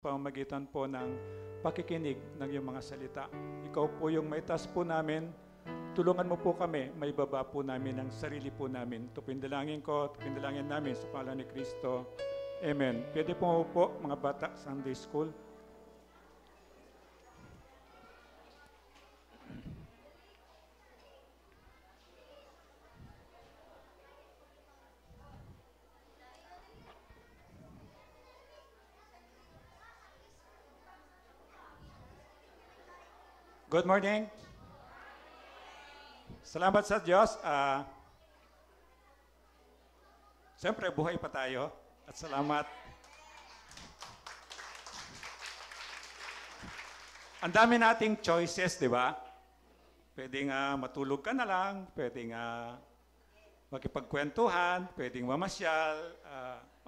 pamamagitan po ng pakikinig ng iyong mga salita. Ikaw po yung may taas po namin. Tulungan mo po kami, may baba po namin ang sarili po namin. Ito pinadalangin ko, ito pinadalangin namin sa pangalan ni Kristo. Amen. Pwede po mga bata, Sunday School. Good morning. Salamat sa Diyos. Siyempre, buhay pa tayo. At salamat. Ang dami nating choices, di ba? Pwedeng matulog ka na lang, pwedeng makipagkwentuhan, pwedeng mamasyal.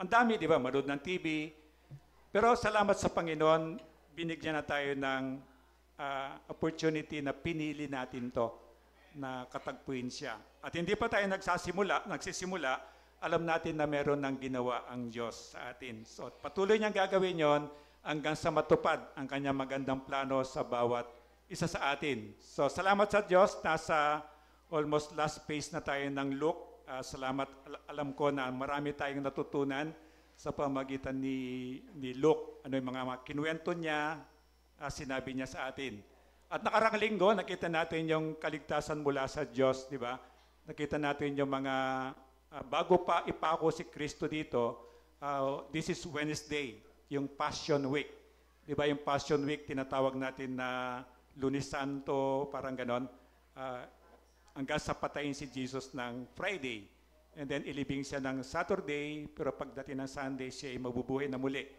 Ang dami, di ba? Manood ng TV. Pero salamat sa Panginoon, binigyan na tayo ng opportunity na pinili natin to na katagpuin siya. At hindi pa tayo nagsisimula, alam natin na meron ng ginawa ang Diyos sa atin. So patuloy niyang gagawin yon hanggang sa matupad ang kanyang magandang plano sa bawat isa sa atin. So salamat sa Diyos, nasa almost last page na tayo ng Luke. Salamat, alam ko na marami tayong natutunan sa pamagitan ni Luke. Ano yung mga kinuwento niya, sinabi niya sa atin. At nakaraang linggo, nakita natin yung kaligtasan mula sa Diyos, di ba? Nakita natin yung mga, bago pa ipako si Kristo dito, this is Wednesday, yung Passion Week. Di ba yung Passion Week, tinatawag natin na Lunes Santo, parang ganon, hanggang sa patayin si Jesus ng Friday. And then ilibing siya ng Saturday, pero pagdating ng Sunday, siya ay mabubuhay na muli.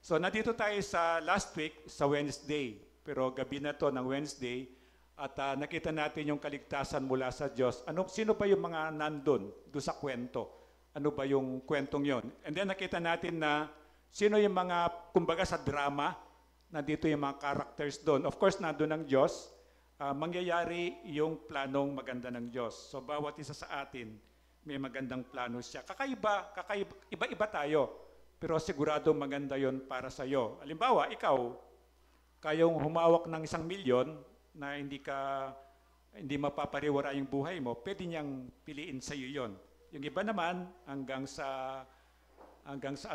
So nandito tayo sa last week, sa Wednesday, pero gabi na to ng Wednesday, at nakita natin yung kaligtasan mula sa Diyos. Sino ba yung mga nandun doon sa kwento? Ano ba yung kwentong yon? And then nakita natin na sino yung mga, kumbaga sa drama, nandito yung mga characters doon. Of course, nandun ang Diyos, mangyayari yung planong maganda ng Diyos. So bawat isa sa atin, may magandang plano siya. Iba-iba tayo. Pero sigurado maganda yon para sa iyo. Halimbawa, ikaw, kayong humawak ng 1 milyon na hindi mapapariwara yung buhay mo, pwede niyang piliin sa iyo yon. Yung iba naman, hanggang sa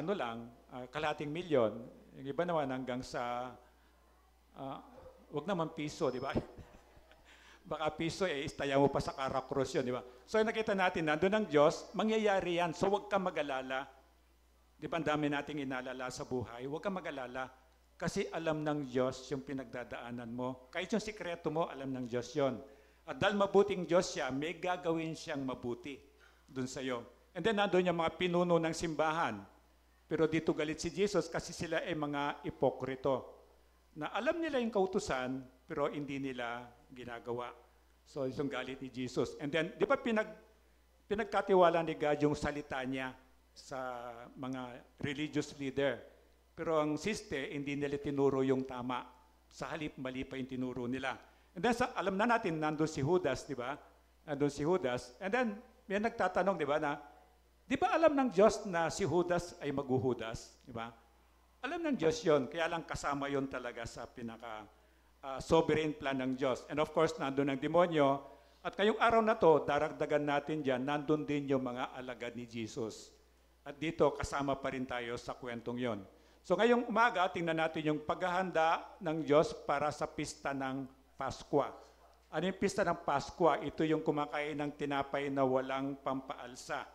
ano lang, kalahating milyon. Yung iba naman hanggang sa, wag naman piso, di ba? Baka piso, istaya mo pa sa Caracross yun, di ba? So nakita natin, nandun ang Diyos, mangyayari yan. So wag ka mag-alala. Di ba, ang dami nating inalala sa buhay. Huwag kang mag-alala kasi alam ng Diyos yung pinagdadaanan mo. Kahit yung sikreto mo, alam ng Diyos yon. At dahil mabuting Diyos siya, may gagawin siyang mabuti dun sa iyo. And then nandun yung mga pinuno ng simbahan. Pero dito galit si Jesus kasi sila ay mga ipokrito na alam nila yung kautusan pero hindi nila ginagawa. So yung galit ni Jesus. And then, di ba pinagkatiwala ni God yung salita niya sa mga religious leader. Pero ang siste, hindi nila tinuro yung tama. Sa halip, mali pa yung tinuro nila. And then, alam na natin, nandun si Judas, di ba? Nandun si Judas. And then, may nagtatanong, di ba, di ba alam ng Diyos na si Judas ay maghuhudas? Di ba? Alam ng Diyos yon, kaya lang kasama yon talaga sa sovereign plan ng Diyos. And of course, nandun ang demonyo. At ngayong araw na to, daragdagan natin dyan, nandun din yung mga alagad ni Jesus. At dito, kasama pa rin tayo sa kwentong yon. So ngayong umaga, tingnan natin yung paghahanda ng Diyos para sa pista ng Pasko. Ano yung pista ng Pasko? Ito yung kumakain ng tinapay na walang pampaalsa.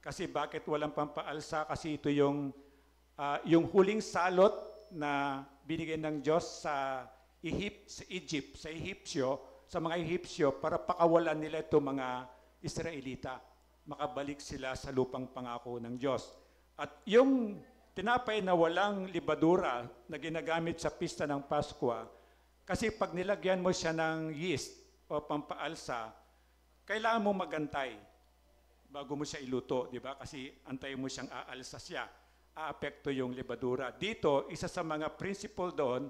Kasi bakit walang pampaalsa? Kasi ito yung huling salot na binigay ng Diyos sa Egypt, sa mga Ehipsyo, para pakawalan nila ito mga Israelita. Makabalik sila sa lupang pangako ng Diyos. At yung tinapay na walang libadura na ginagamit sa pista ng Pasko, kasi pag nilagyan mo siya ng yeast o pampaalsa, kailangan mo magantay bago mo siya iluto, di ba? Kasi antayin mo siyang aalsa siya, aapekto yung libadura. Dito, isa sa mga principle doon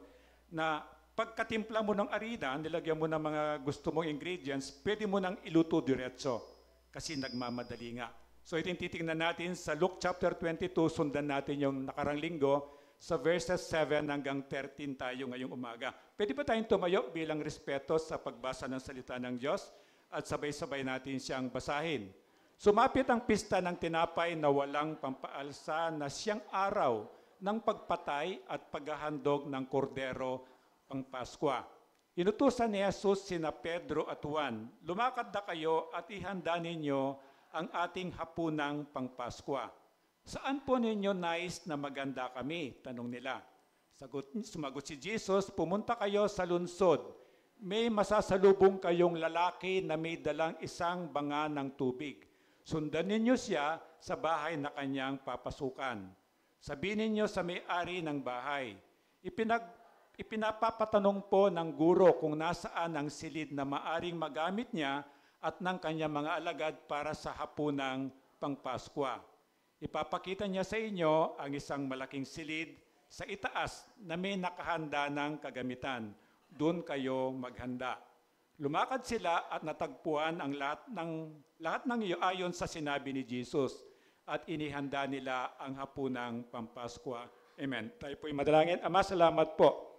na pagkatimpla mo ng arena, nilagyan mo ng mga gusto mong ingredients, pwede mo nang iluto diretso. Kasi nagmamadali nga. So ito yung titingnan natin sa Luke chapter 22, sundan natin yung nakarang linggo. Sa verses 7 hanggang 13 tayo ngayong umaga. Pwede ba tayong tumayo bilang respeto sa pagbasa ng salita ng Diyos at sabay-sabay natin siyang basahin? Sumapit ang pista ng tinapay na walang pampaalsa na siyang araw ng pagpatay at paghahandog ng kordero pang Paskwa. Inutusan ni Jesus sina Pedro at Juan, lumakad na kayo at ihanda ninyo ang ating hapunang pang Paskwa. Saan po ninyo nais na maganda kami? Tanong nila. Sumagot si Jesus, pumunta kayo sa lungsod. May masasalubong kayong lalaki na may dalang isang banga ng tubig. Sundan ninyo siya sa bahay na kanyang papasukan. Sabihin ninyo sa may-ari ng bahay, ipinapapatanong po ng guro kung nasaan ang silid na maaring magamit niya at ng kanyang mga alagad para sa hapunang pangpaskwa. Ipapakita niya sa inyo ang isang malaking silid sa itaas na may nakahanda ng kagamitan. Doon kayo maghanda. Lumakad sila at natagpuan ang lahat ng iyo ayon sa sinabi ni Jesus at inihanda nila ang hapunang pampaskwa. Amen. Tayo po'y madalangin. Ama, salamat po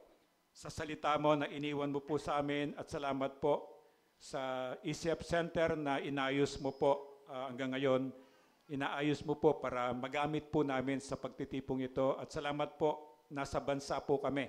sa salita mo na iniwan mo po sa amin at salamat po sa ECF Center na inayos mo po hanggang ngayon. Inaayos mo po para magamit po namin sa pagtitipong ito at salamat po nasa bansa po kami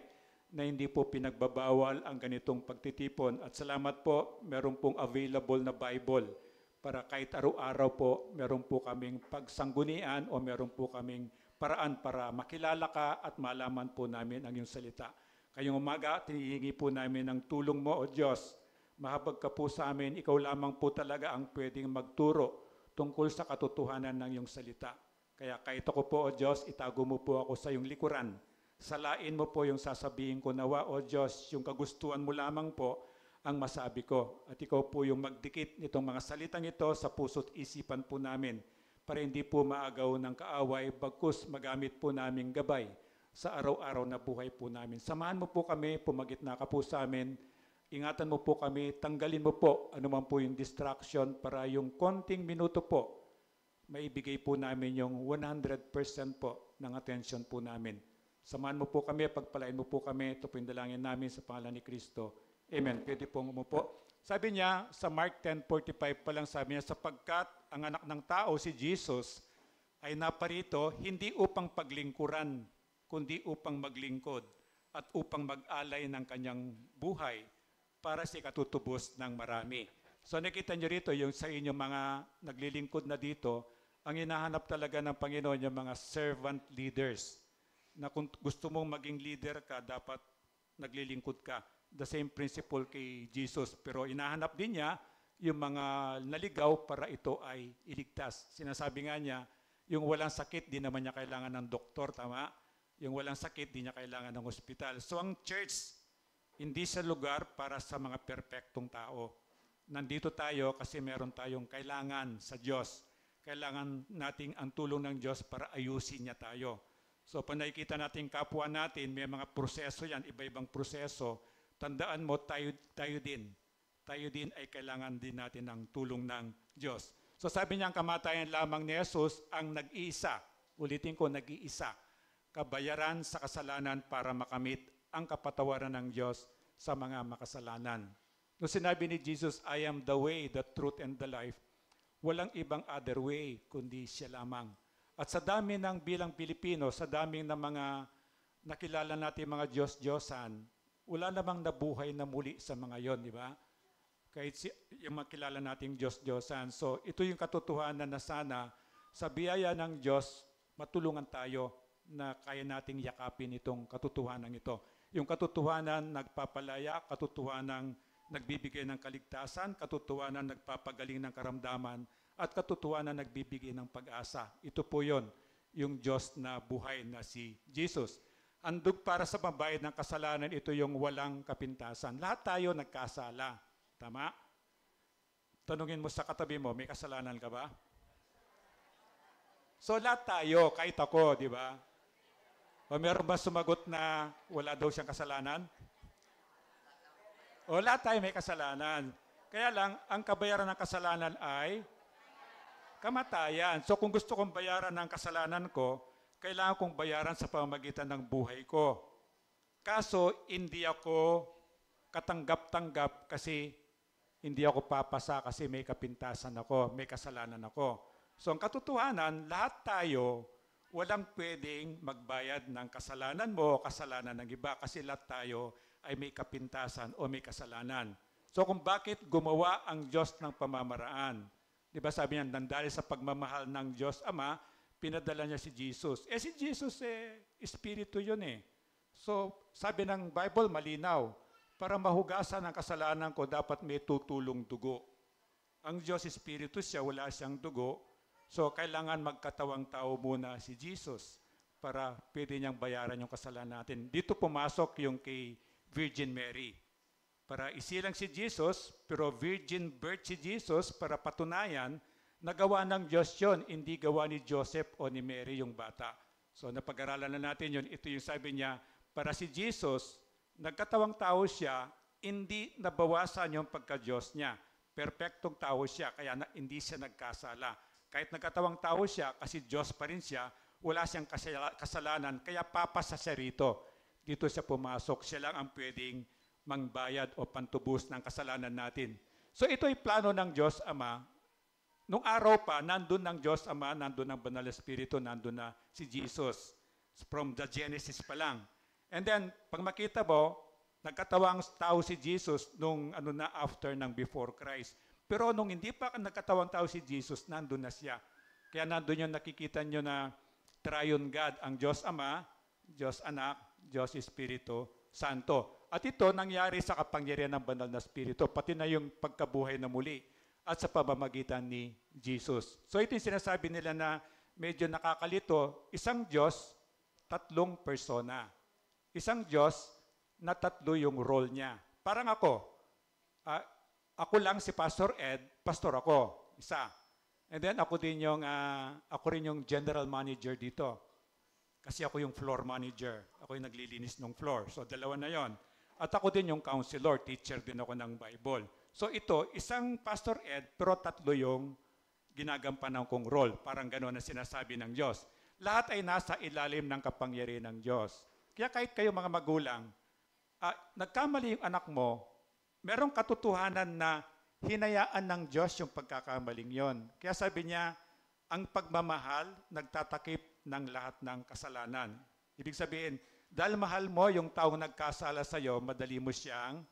na hindi po pinagbabawal ang ganitong pagtitipon at salamat po meron pong available na Bible para kahit araw-araw po meron po kaming pagsanggunian o meron po kaming paraan para makilala ka at malaman po namin ang iyong salita. Kayong umaga, tinihingi po namin ang tulong mo o Diyos. Mahabag ka po sa amin, ikaw lamang po talaga ang pwedeng magturo tungkol sa katotohanan ng iyong salita. Kaya kahit ako po o Diyos, itago mo po ako sa iyong likuran. Salain mo po yung sasabihin ko nawa o Diyos, yung kagustuhan mo lamang po ang masabi ko. At ikaw po yung magdikit nitong mga salitang ito sa puso't isipan po namin para hindi po maagaw ng kaaway, bagkus magamit po naming gabay sa araw-araw na buhay po namin. Samahan mo po kami, pumagitna ka po sa amin, ingatan mo po kami, tanggalin mo po anuman po yung distraction para yung konting minuto po, maibigay po namin yung 100% po ng attention po namin. Samahan mo po kami, pagpalain mo po kami, ito po yung dalangin namin sa pangalan ni Kristo. Amen. Pwede pong umupo. Sabi niya sa Mark 10:45 pa lang, sabi niya, sapagkat ang anak ng tao, si Jesus, ay naparito hindi upang paglingkuran, kundi upang maglingkod at upang mag-alay ng kanyang buhay para sa katutubos ng marami. So nakita niyo rito yung sa inyong mga naglilingkod na dito, ang hinahanap talaga ng Panginoon yung mga servant leaders. Na kung gusto mong maging leader ka, dapat naglilingkod ka. The same principle kay Jesus. Pero hinahanap din niya yung mga naligaw para ito ay iligtas. Sinasabi nga niya, yung walang sakit, di naman niya kailangan ng doktor, tama? Yung walang sakit, di niya kailangan ng ospital. So ang church, hindi sa lugar para sa mga perpektong tao. Nandito tayo kasi meron tayong kailangan sa Diyos. Kailangan nating ang tulong ng Diyos para ayusin niya tayo. So pag nakikita natin kapwa natin, may mga proseso yan, iba-ibang proseso. Tandaan mo, tayo din. Tayo din ay kailangan din natin ng tulong ng Diyos. So sabi niya, ang kamatayan lamang ni Jesus ang nag-iisa. Ulitin ko, nag-iisa. Kabayaran sa kasalanan para makamit ang kapatawaran ng Diyos sa mga makasalanan. Nung sinabi ni Jesus, I am the way, the truth, and the life, walang ibang other way kundi siya lamang. At sa dami ng bilang Pilipino, sa dami ng mga nakilala natin mga Diyos-Diyosan, wala namang nabuhay na muli sa mga yon, di ba? Kahit yung makilala nating Diyos-Diyosan. So ito yung katotohanan na sana sa biyaya ng Diyos, matulungan tayo na kaya nating yakapin itong katotohanan ito. Yung katotohanan nagpapalaya, katotohanan nagbibigay ng kaligtasan, katotohanan nagpapagaling ng karamdaman, at katotohanan nagbibigay ng pag-asa. Ito po yon, yung Diyos na buhay na si Jesus. Andog para sa pambayad ng kasalanan, ito yung walang kapintasan. Lahat tayo nagkasala. Tama? Tanungin mo sa katabi mo, may kasalanan ka ba? So lahat tayo, kahit ako, di ba? O meron ba sumagot na wala daw siyang kasalanan? O lahat tayo may kasalanan. Kaya lang, ang kabayaran ng kasalanan ay kamatayan. So kung gusto kong bayaran ng kasalanan ko, kailangan kong bayaran sa pamamagitan ng buhay ko. Kaso, hindi ako katanggap-tanggap kasi hindi ako papasa kasi may kapintasan ako, may kasalanan ako. So ang katotohanan, lahat tayo walang pwedeng magbayad ng kasalanan mo o kasalanan ng iba kasi lahat tayo ay may kapintasan o may kasalanan. So kung bakit gumawa ang Diyos ng pamamaraan, di ba sabi niya, dahil sa pagmamahal ng Diyos Ama, pinadala niya si Jesus. Si Jesus espiritu yun eh. So sabi ng Bible, malinaw, para mahugasan ang kasalanan ko, dapat may tutulong dugo. Ang Diyos espiritu siya, wala siyang dugo. So kailangan magkatawang tao muna si Jesus para pwede niyang bayaran yung kasalanan natin. Dito pumasok yung kay Virgin Mary. Para isilang si Jesus, pero virgin birth si Jesus para patunayan na gawa ng Diyos yun, hindi gawa ni Joseph o ni Mary yung bata. So napag-aralan na natin yun. Ito yung sabi niya, para si Jesus, nagkatawang tao siya, hindi nabawasan yung pagka-Diyos niya. Perpektong tao siya, kaya hindi siya nagkasala. Kahit nagkatawang tao siya, kasi Diyos pa rin siya, wala siyang kasalanan, kaya papasa siya rito. Dito siya pumasok, siya lang ang pwedeng mangbayad o pantubos ng kasalanan natin. So ito ay plano ng Diyos Ama. Nung araw pa, nandun ng Diyos Ama, nandun ng Banal na Espiritu, nandun na si Jesus. From the Genesis pa lang. And then, pag makita mo, nagkatawang tao si Jesus nung after ng before Christ. Pero nung hindi pa nagkatawang tao si Jesus, nandun na siya. Kaya nandun yung nakikita nyo na Triune God, ang Diyos Ama, Diyos Anak, Diyos Espiritu Santo. At ito nangyari sa kapangyarihan ng Banal na Espiritu, pati na yung pagkabuhay na muli at sa pamamagitan ni Jesus. So ito yung sinasabi nila na medyo nakakalito, isang Diyos, tatlong persona. Isang Diyos na tatlo yung role niya. Parang ako lang si Pastor Ed, pastor ako, isa. And then ako rin yung general manager dito. Kasi ako yung floor manager. Ako yung naglilinis ng floor. So dalawa na yon. At ako din yung counselor, teacher din ako ng Bible. So ito, isang Pastor Ed, pero tatlo yung ginagampanan kong role. Parang gano'n na sinasabi ng Diyos. Lahat ay nasa ilalim ng kapangyarihan ng Diyos. Kaya kahit kayo mga magulang, nagkamali yung anak mo, merong katotohanan na hinayaan ng Diyos yung pagkakamaling yon. Kaya sabi niya, ang pagmamahal nagtatakip ng lahat ng kasalanan. Ibig sabihin, dahil mahal mo yung taong nagkasala sa iyo, madali mo siyang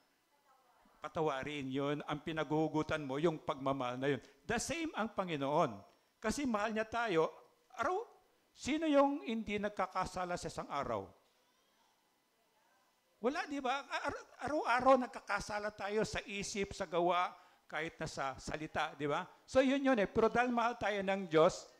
patawarin. Yun, ang pinaguhugutan mo, yung pagmamahal na yun. The same ang Panginoon. Kasi mahal niya tayo. Sino yung hindi nagkakasala sa isang araw? Wala, di ba? Araw-araw nagkakasala tayo sa isip, sa gawa, kahit na sa salita, di ba? So yun eh. Pero dahil mahal tayo ng Diyos,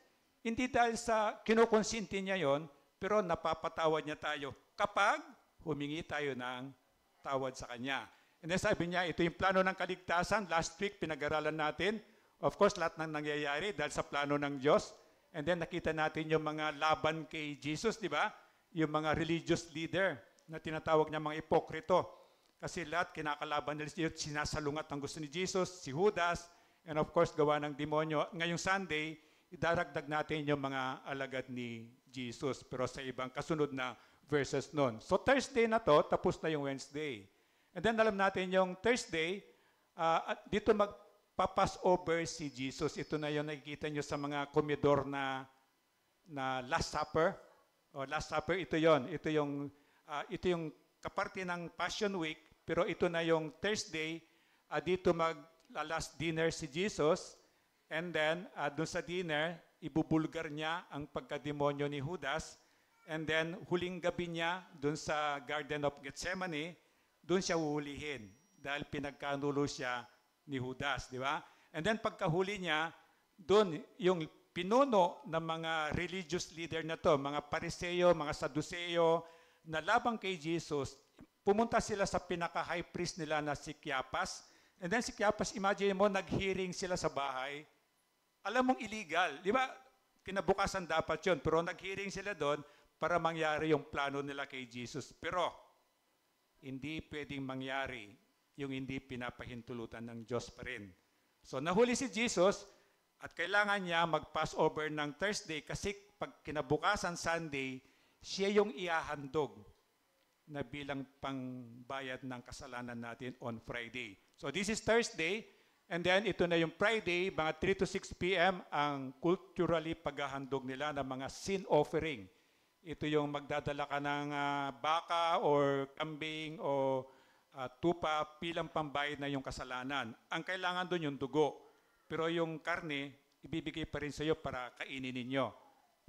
hindi dahil sa kinukonsinti niya yon, pero napapatawad niya tayo kapag humingi tayo ng tawad sa Kanya. And then sabi niya, ito yung plano ng kaligtasan. Last week, pinag-aralan natin. Of course, lahat ng nangyayari dahil sa plano ng Diyos. And then nakita natin yung mga laban kay Jesus, di ba? Yung mga religious leader na tinatawag niya mga ipokrito. Kasi lahat kinakalaban nila, sinasalungat ang gusto ni Jesus, si Judas, and of course, gawa ng demonyo. Ngayong Sunday, idaragdag natin yung mga alagad ni Jesus, pero sa ibang kasunod na verses nun. So Thursday na to, tapos na yung Wednesday. And then alam natin yung Thursday, dito magpapass over si Jesus. Ito na yung nakikita nyo sa mga komedor na Last Supper. Last Supper, ito yon. Ito yung kaparte ng Passion Week, pero ito na yung Thursday, dito mag-last dinner si Jesus, and then doon sa dinner, ibubulgar niya ang pagkademonyo ni Judas, and then huling gabi niya doon sa Garden of Gethsemane, doon siya huhulihin dahil pinagkanulo siya ni Judas, di ba? And then pagkahuli niya, doon yung pinuno ng mga religious leader na to, mga Pariseo, mga Saduceo, na labang kay Jesus, pumunta sila sa pinaka-high priest nila na si Caiaphas. And then si Caiaphas, imagine mo, nag-hearing sila sa bahay. Alam mong illegal, di ba? Kinabukasan dapat yun, pero nag-hearing sila doon para mangyari yung plano nila kay Jesus. Pero, hindi pwedeng mangyari yung hindi pinapahintulutan ng Diyos pa rin. So, nahuli si Jesus at kailangan niya mag-pass over ng Thursday kasi pag kinabukasan Sunday, siya yung ihahandog na bilang pangbayad ng kasalanan natin on Friday. So this is Thursday, and then ito na yung Friday, mga 3 to 6 p.m. ang culturally paghahandog nila ng mga sin offering. Ito yung magdadala ka ng baka or kambing o tupa bilang pambayad na yung kasalanan. Ang kailangan doon yung dugo. Pero yung karne, ibibigay pa rin sa iyo para kainin ninyo,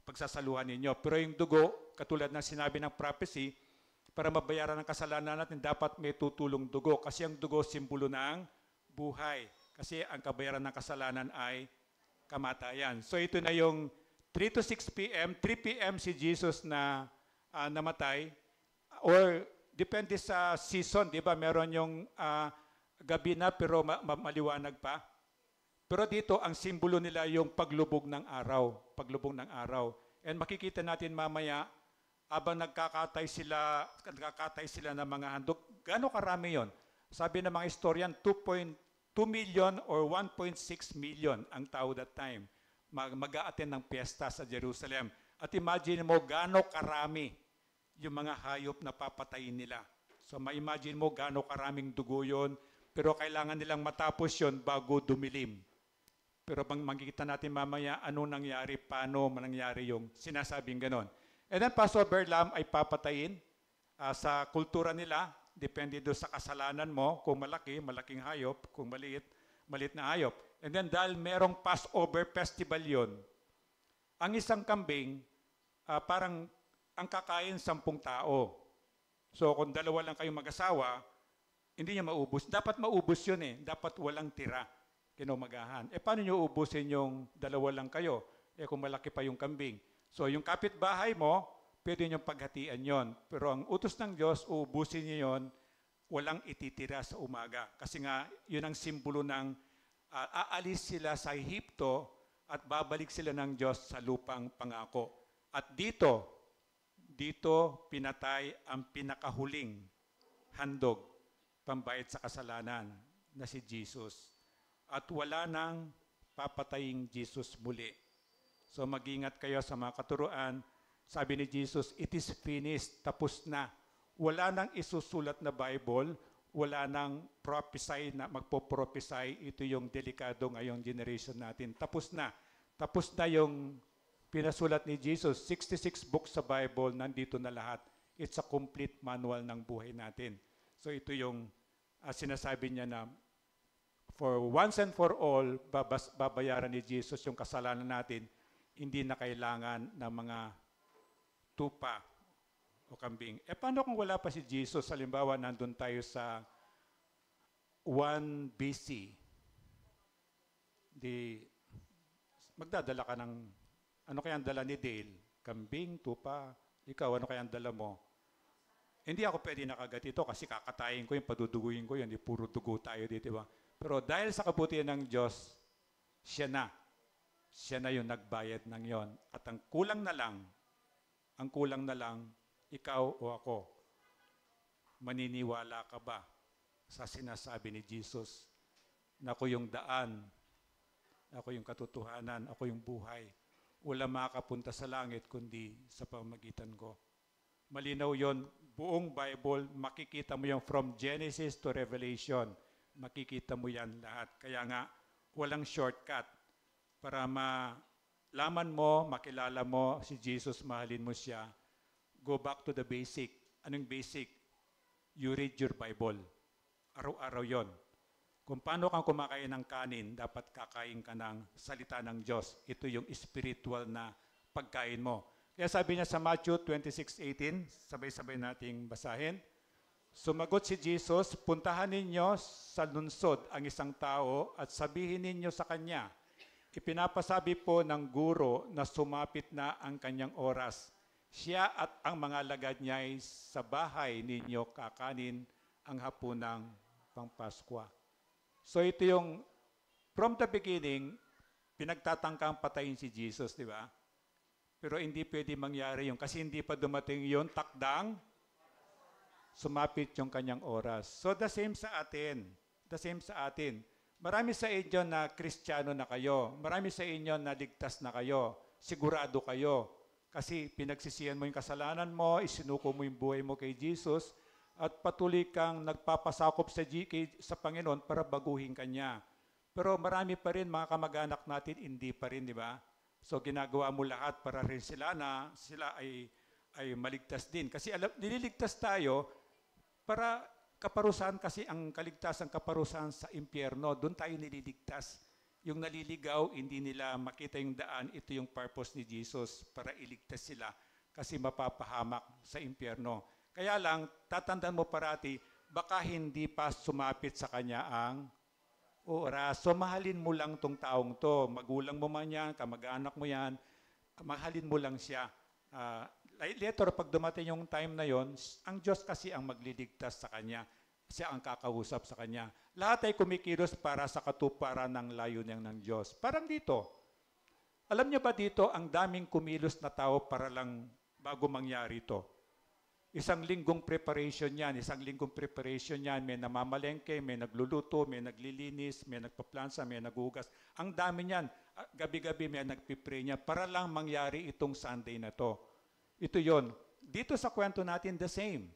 pagsasaluhan ninyo. Pero yung dugo, katulad ng sinabi ng prophecy, para mabayaran ang kasalanan natin, dapat may tutulong dugo. Kasi ang dugo, simbolo ng buhay. Kasi ang kabayaran ng kasalanan ay kamatayan. So ito na yung 3 to 6 p.m. 3 p.m. si Jesus na namatay. Or depende sa season, di ba? Meron yung gabi na pero maliwanag pa. Pero dito, ang simbolo nila yung paglubog ng araw. Paglubog ng araw. And makikita natin mamaya, habang nagkakatay sila ng mga handog, gaano karami yon? Sabi ng mga historian, 2.2 million or 1.6 million ang tao that time. Mag-a-attend ng piyesta sa Jerusalem. At imagine mo gaano karami yung mga hayop na papatayin nila. So ma-imagine mo gaano karaming dugo yun, pero kailangan nilang matapos yun bago dumilim. Pero makikita natin mamaya ano nangyari, paano nangyari yung sinasabing ganon. And then Passover lamb ay papatayin sa kultura nila, depende doon sa kasalanan mo, kung malaki, malaking hayop, kung maliit, maliit na hayop. And then dahil merong Passover festival yon, ang isang kambing, parang ang kakain 10 tao. So kung dalawa lang kayong mag-asawa, hindi niya maubos. Dapat maubos yun eh. Dapat walang tira kinumagahan. Paano niyo ubusin yung dalawa lang kayo? Kung malaki pa yung kambing. So yung kapitbahay mo, pwede niyong paghatian yon. Pero ang utos ng Diyos, uubusin niyo yon, walang ititira sa umaga. Kasi nga, yun ang simbolo ng aalis sila sa Ehipto at babalik sila ng Diyos sa lupang pangako. At dito pinatay ang pinakahuling handog, pambayad sa kasalanan, na si Jesus. At wala nang papataying Jesus muli. So mag-ingat kayo sa mga katuruan. Sabi ni Jesus, it is finished, tapos na. Wala nang isusulat na Bible, wala nang prophesy na magpo-prophesy. Ito yung delikado ngayong generation natin. Tapos na. Tapos na yung pinasulat ni Jesus. 66 books sa Bible, nandito na lahat. It's a complete manual ng buhay natin. So ito yung sinasabi niya na for once and for all, babayaran ni Jesus yung kasalanan natin. Hindi na kailangan ng mga tupa o kambing. Paano kung wala pa si Jesus? Halimbawa, nandun tayo sa 1 BC. Magdadala ka ng, ano kaya ang dala ni Dale? Kambing, tupa. Ikaw, ano kaya ang dala mo? Hindi ako pwede nakagat ito kasi kakatayin ko yun, paduduguin ko yun. Hindi puro dugo tayo dito, diba? Pero dahil sa kabutihan ng Diyos, siya na yung nagbayad ng yon. At ang kulang na lang, ikaw o ako, maniniwala ka ba sa sinasabi ni Jesus na ako yung daan, ako yung katotohanan, ako yung buhay. Wala makapunta sa langit kundi sa pamamagitan ko. Malinaw yon, buong Bible, makikita mo yung from Genesis to Revelation. Makikita mo yan lahat. Kaya nga, walang shortcut. Para malaman mo, makilala mo si Jesus, mahalin mo siya, go back to the basic. Anong basic? You read your Bible. Araw-araw yon. Kung paano kang kumakain ng kanin, dapat kakain ka ng salita ng Diyos. Ito yung spiritual na pagkain mo. Kaya sabi niya sa Matthew 26:18, sabay-sabay nating basahin. Sumagot si Jesus, puntahan ninyo sa lungsod ang isang tao at sabihin ninyo sa kanya, ipinapasabi po ng guro na sumapit na ang kanyang oras. Siya at ang mga lagad niya ay sa bahay ninyo kakanin ang hapunang pangpaskwa. So ito yung, from the beginning, pinagtatangkang patayin si Jesus, di ba? Pero hindi pwede mangyari yun kasi hindi pa dumating yun, takdang, sumapit yung kanyang oras. So the same sa atin. The same sa atin. Marami sa inyo na Kristiyano na kayo. Marami sa inyo na ligtas na kayo. Sigurado kayo. Kasi pinagsisihan mo yung kasalanan mo, isinuko mo yung buhay mo kay Jesus, at patuloy kang nagpapasakop sa Panginoon para baguhin Kanya. Pero marami pa rin mga kamag-anak natin, hindi pa rin, di ba? So ginagawa mo lahat para rin sila ay maligtas din. Kasi nililigtas tayo para kaparusahan, kasi ang kaligtasan, kaparusahan sa impyerno, doon tayo nililigtas. Yung naliligaw, hindi nila makita yung daan, ito yung purpose ni Jesus, para iligtas sila kasi mapapahamak sa impyerno. Kaya lang, tatandaan mo parati, baka hindi pa sumapit sa Kanya ang oras. So mahalin mo lang tong taong to. Magulang mo man yan, kamag-anak mo yan, mahalin mo lang siya. Later, pag dumating yung time na yon, ang Diyos kasi ang magliligtas sa Kanya. Siya ang kakausap sa Kanya. Lahat ay kumikilos para sa katuparan ng layunin ng Diyos. Parang dito. Alam niyo ba dito, ang daming kumilos na tao para lang bago mangyari ito. Isang linggong preparation yan, may namamalengke, may nagluluto, may naglilinis, may nagpaplansa, may nagugas. Ang dami niyan. Gabi-gabi may nagpipray niya para lang mangyari itong Sunday na to. Ito yon. Dito sa kwento natin, the same.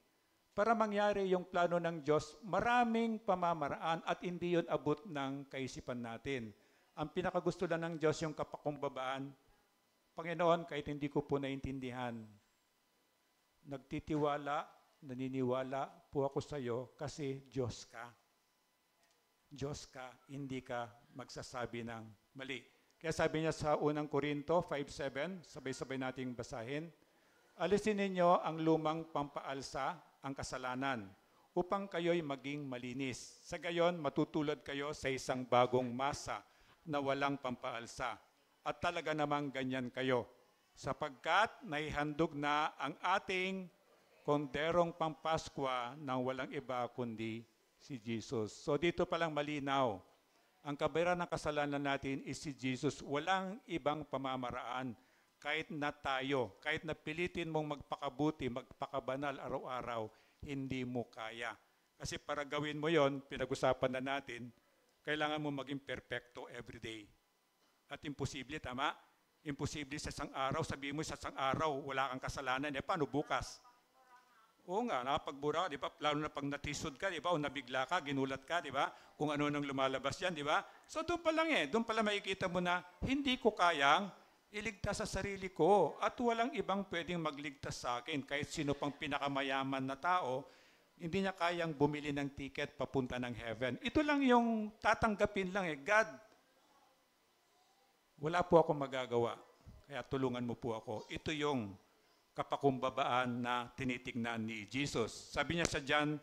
Para mangyari yung plano ng Diyos, maraming pamamaraan at hindi yun abot ng kaisipan natin. Ang pinakagusto lang ng Diyos yung kapakumbabaan. Panginoon, kahit hindi ko po naintindihan, nagtitiwala, naniniwala po ako sa iyo kasi Diyos ka. Diyos ka, hindi ka magsasabi ng mali. Kaya sabi niya sa unang Korinto 5:7, sabay-sabay nating basahin, alisin ninyo ang lumang pampaalsa, ang kasalanan, upang kayo'y maging malinis. Sa gayon, matutulad kayo sa isang bagong masa na walang pampaalsa. At talaga namang ganyan kayo, sapagkat naihandog na ang ating konderong pampaskwa ng walang iba kundi si Jesus. So dito palang malinaw, ang kabayaran ng kasalanan natin is si Jesus. Walang ibang pamamaraan. Kahit na tayo, kahit na pilitin mong magpakabuti, magpakabanal araw-araw, hindi mo kaya. Kasi para gawin mo yon, pinag-usapan na natin, kailangan mo maging perfecto everyday. At imposible, tama? Imposible sa isang araw, sabihin mo sa isang araw, wala kang kasalanan, paano bukas? Oo nga, nakapagbura ka, di ba? Lalo na pag natisod ka, di ba? O nabigla ka, ginulat ka, di ba? Kung ano nang lumalabas yan, di ba? So doon pa lang doon pa lang makikita mo na hindi ko kayang iligtas sa sarili ko at walang ibang pwedeng magligtas sa akin. Kahit sino pang pinakamayaman na tao, hindi niya kayang bumili ng ticket papunta ng heaven. Ito lang yung tatanggapin lang God, wala po akong magagawa. Kaya tulungan mo po ako. Ito yung kapakumbabaan na tinitignan ni Jesus. Sabi niya sa John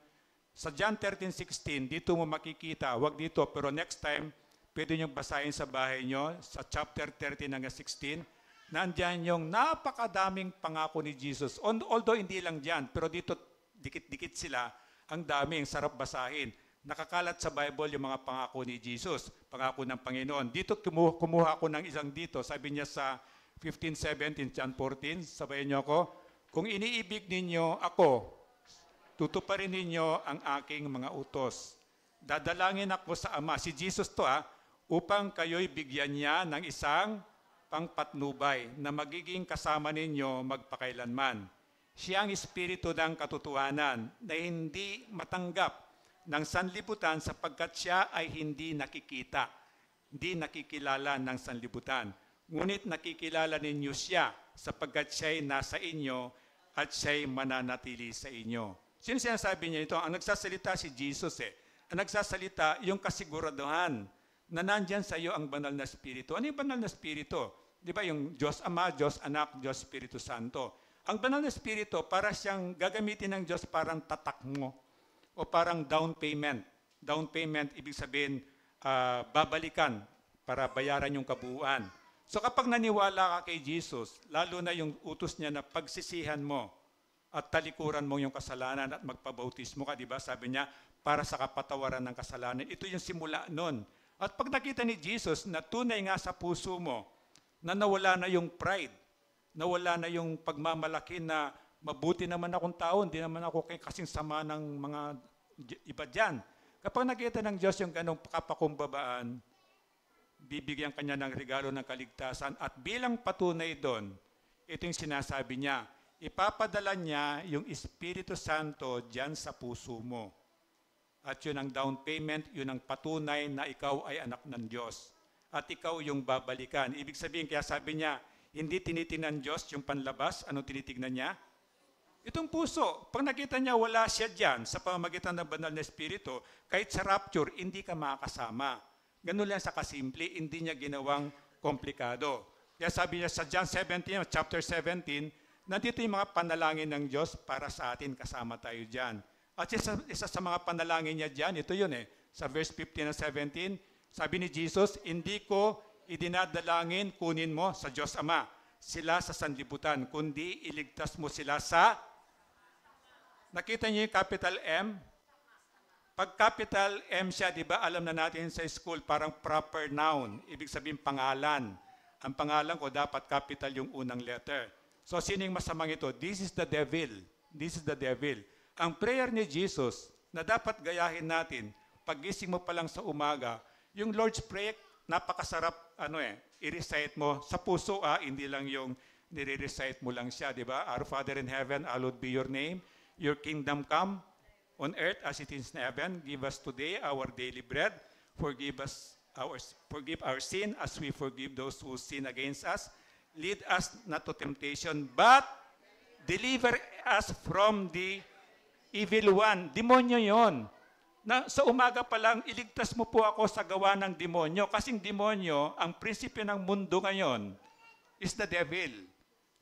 13:16, dito mo makikita, wag dito, pero next time, pwede nyo basahin sa bahay nyo, sa chapter 13 hanggang 16, nandyan yung napakadaming pangako ni Jesus. Although hindi lang dyan, pero dito dikit-dikit sila, ang daming sarap basahin. Nakakalat sa Bible yung mga pangako ni Jesus, pangako ng Panginoon. Dito kumuha ko ng isang dito, sabi niya sa 15:17, John 14, sabayan niyo ako, kung iniibig ninyo ako, tutuparin ninyo ang aking mga utos. Dadalangin ako sa Ama, si Jesus to upang kayo'y bigyan niya ng isang pangpatnubay na magiging kasama ninyo magpakailanman. Siya ang espiritu ng katotohanan na hindi matanggap ng sanlibutan sapagkat siya ay hindi nakikita, hindi nakikilala ng sanlibutan. Ngunit nakikilala ninyo siya sapagkat siya ay nasa inyo at siya ay mananatili sa inyo. Sino sinasabi niya ito? Ang nagsasalita si Jesus Ang nagsasalita yung kasiguraduhan na nandyan sa iyo ang banal na Espiritu. Ano yung banal na Espiritu? Di ba yung Diyos Ama, Diyos Anak, Diyos Espiritu Santo. Ang banal na Espiritu, para siyang gagamitin ng Diyos parang tatak mo o parang down payment. Down payment, ibig sabihin, babalikan para bayaran yung kabuuan. So kapag naniwala ka kay Jesus, lalo na yung utos niya na pagsisihan mo at talikuran mo yung kasalanan at magpabautismo ka, di ba? Sabi niya, para sa kapatawaran ng kasalanan. Ito yung simula nun. At pag nakita ni Jesus na tunay nga sa puso mo, na nawala na yung pride, nawala na yung pagmamalaki na mabuti naman akong tao, hindi naman ako kasing sama ng mga iba dyan. Kapag nakita ng Diyos yung ganong kapakumbabaan, bibigyan kanya ng regalo ng kaligtasan at bilang patunay doon, ito yung sinasabi niya. Ipapadala niya yung Espiritu Santo diyan sa puso mo. At yun ang down payment, yun ang patunay na ikaw ay anak ng Diyos. At ikaw yung babalikan. Ibig sabihin, kaya sabi niya, hindi tinitingnan Diyos yung panlabas. Anong tinitingnan niya? Itong puso. Pag nakita niya, wala siya diyan sa pamamagitan ng banal na Espiritu, kahit sa rapture, hindi ka makakasama. Ganun lang sa kasimple, hindi niya ginawang komplikado. Kaya sabi niya sa John 17, chapter 17, nandito yung mga panalangin ng Diyos para sa atin, kasama tayo dyan. At isa sa mga panalangin niya dyan, ito yun sa verse 15 and 17, sabi ni Jesus, hindi ko idinadalangin, kunin mo sa Diyos Ama, sila sa sanlibutan, kundi iligtas mo sila sa... Nakita niyo yung capital M? Pag capital M siya, di ba, alam na natin sa school, parang proper noun, ibig sabihin pangalan. Ang pangalan ko dapat capital yung unang letter. So, sino yung masamang ito? This is the devil. This is the devil. Ang prayer ni Jesus na dapat gayahin natin, paggising mo pa lang sa umaga, yung Lord's Prayer, napakasarap, i-recite mo sa puso, hindi lang yung nire-recite mo lang siya, di ba? Our Father in heaven, hallowed be your name. Your kingdom come on earth as it is in heaven. Give us today our daily bread. Forgive our sin as we forgive those who sin against us. Lead us not to temptation, but deliver us from the evil one. Demonyo yon. Na sa umaga pa lang, iligtas mo po ako sa gawa ng demonyo. Kasing demonyo, ang prinsipyo ng mundo ngayon is the devil.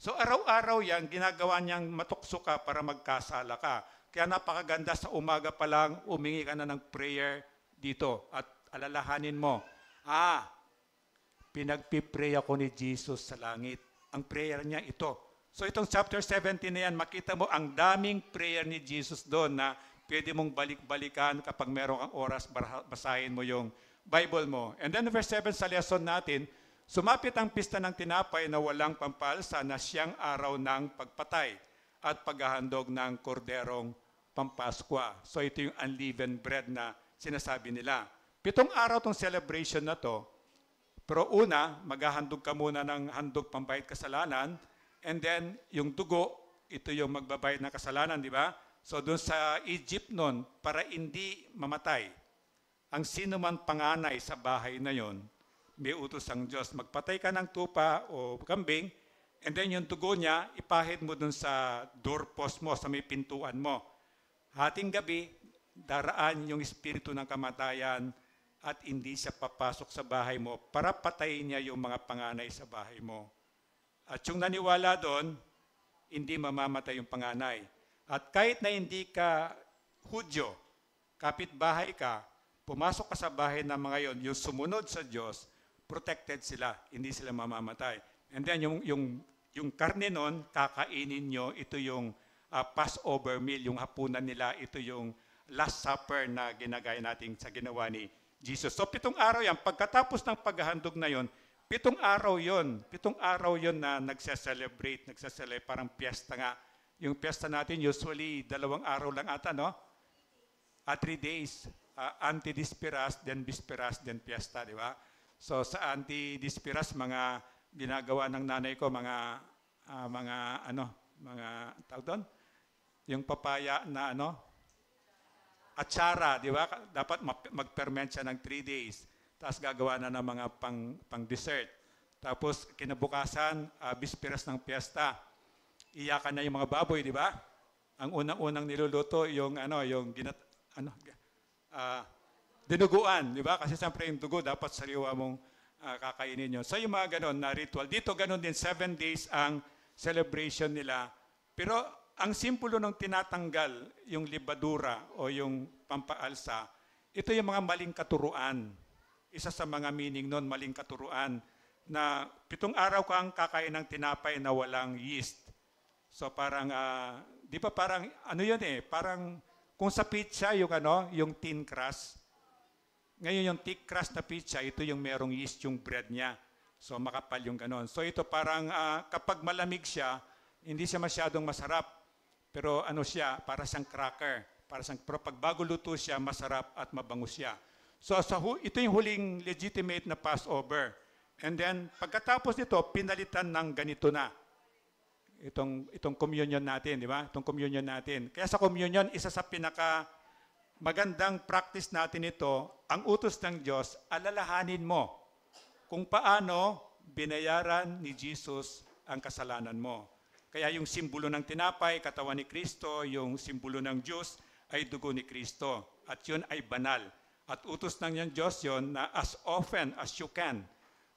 So araw-araw yan, ginagawa niyang matukso ka para magkasala ka. Kaya napakaganda sa umaga pa lang, umingi ka na ng prayer dito. At alalahanin mo, pinagpipray ako ni Jesus sa langit. Ang prayer niya ito. So itong chapter 17 na yan, makita mo ang daming prayer ni Jesus doon na pwede mong balik-balikan kapag meron kang oras, basahin mo yung Bible mo. And then verse 7 sa lesson natin, sumapit ang pista ng tinapay na walang pampalsa na siyang araw ng pagpatay at paghahandog ng korderong pampaskwa. So ito yung unleavened bread na sinasabi nila. 7 araw tong celebration na to. Pero una, maghahandog ka muna ng handog pambayad kasalanan, and then yung dugo, ito yung magbabayad ng kasalanan, di ba? So doon sa Egypt noon, para hindi mamatay, ang sino man panganay sa bahay na yon, may utos ang Diyos. Magpatay ka ng tupa o kambing, and then yung dugo niya, ipahid mo doon sa doorpost mo, sa may pintuan mo. Hating gabi, daraan yung espiritu ng kamatayan, at hindi siya papasok sa bahay mo para patayin niya yung mga panganay sa bahay mo. At yung naniwala doon, hindi mamamatay yung panganay. At kahit na hindi ka Hudyo, kapitbahay ka, pumasok ka sa bahay ng mga yon, yung sumunod sa Diyos, protected sila, hindi sila mamamatay. And then yung karne nun, kakainin nyo, ito yung Passover meal, yung hapunan nila, ito yung Last Supper na ginagaya natin sa ginawa ni Jesus. So 7 araw yan, pagkatapos ng paghahandog na yon, 7 araw yon, 7 araw yon na nagse-celebrate, parang piyesta nga. Yung piyesta natin usually 2 araw lang ata, no? 3 days, Antidisperas, then Bisperas, then piyesta, di ba? So sa Antidisperas, mga ginagawa ng nanay ko, mga tawag doon? Yung papaya na atsara, di ba? Dapat mag-ferment siya ng 3 days. Tapos gagawa na ng mga pang-dessert. Tapos kinabukasan, bisperas ng piyesta. Iyakan na yung mga baboy, di ba? Ang unang-unang niluluto, yung dinuguan, di ba? Kasi siyempre yung dugo, dapat sariwa mong kakainin yun. So yung mga ganon na ritual. Dito ganon din, 7 days ang celebration nila. Pero ang simpulo ng tinatanggal, yung libadura o yung pampaalsa, ito yung mga maling katuruan. Isa sa mga meaning nun, maling katuruan, na 7 araw kang kakain ng tinapay na walang yeast. So parang, di ba parang, parang kung sa pizza, yung thin crust, ngayon yung thick crust na pizza, ito yung merong yeast yung bread niya. So makapal yung ganon. So ito parang, kapag malamig siya, hindi siya masyadong masarap. Pero para siyang cracker. Pero pag bago luto siya, masarap at mabango siya. So ito yung huling legitimate na Passover. And then, pagkatapos nito, pinalitan ng ganito na. itong communion natin, di ba? Itong communion natin. Kaya sa communion, isa sa pinaka magandang practice natin ito, ang utos ng Diyos, alalahanin mo kung paano binayaran ni Jesus ang kasalanan mo. Kaya yung simbolo ng tinapay, katawan ni Kristo, yung simbolo ng Diyos ay dugo ni Kristo. At yun ay banal. At utos ng Diyos yun na as often as you can,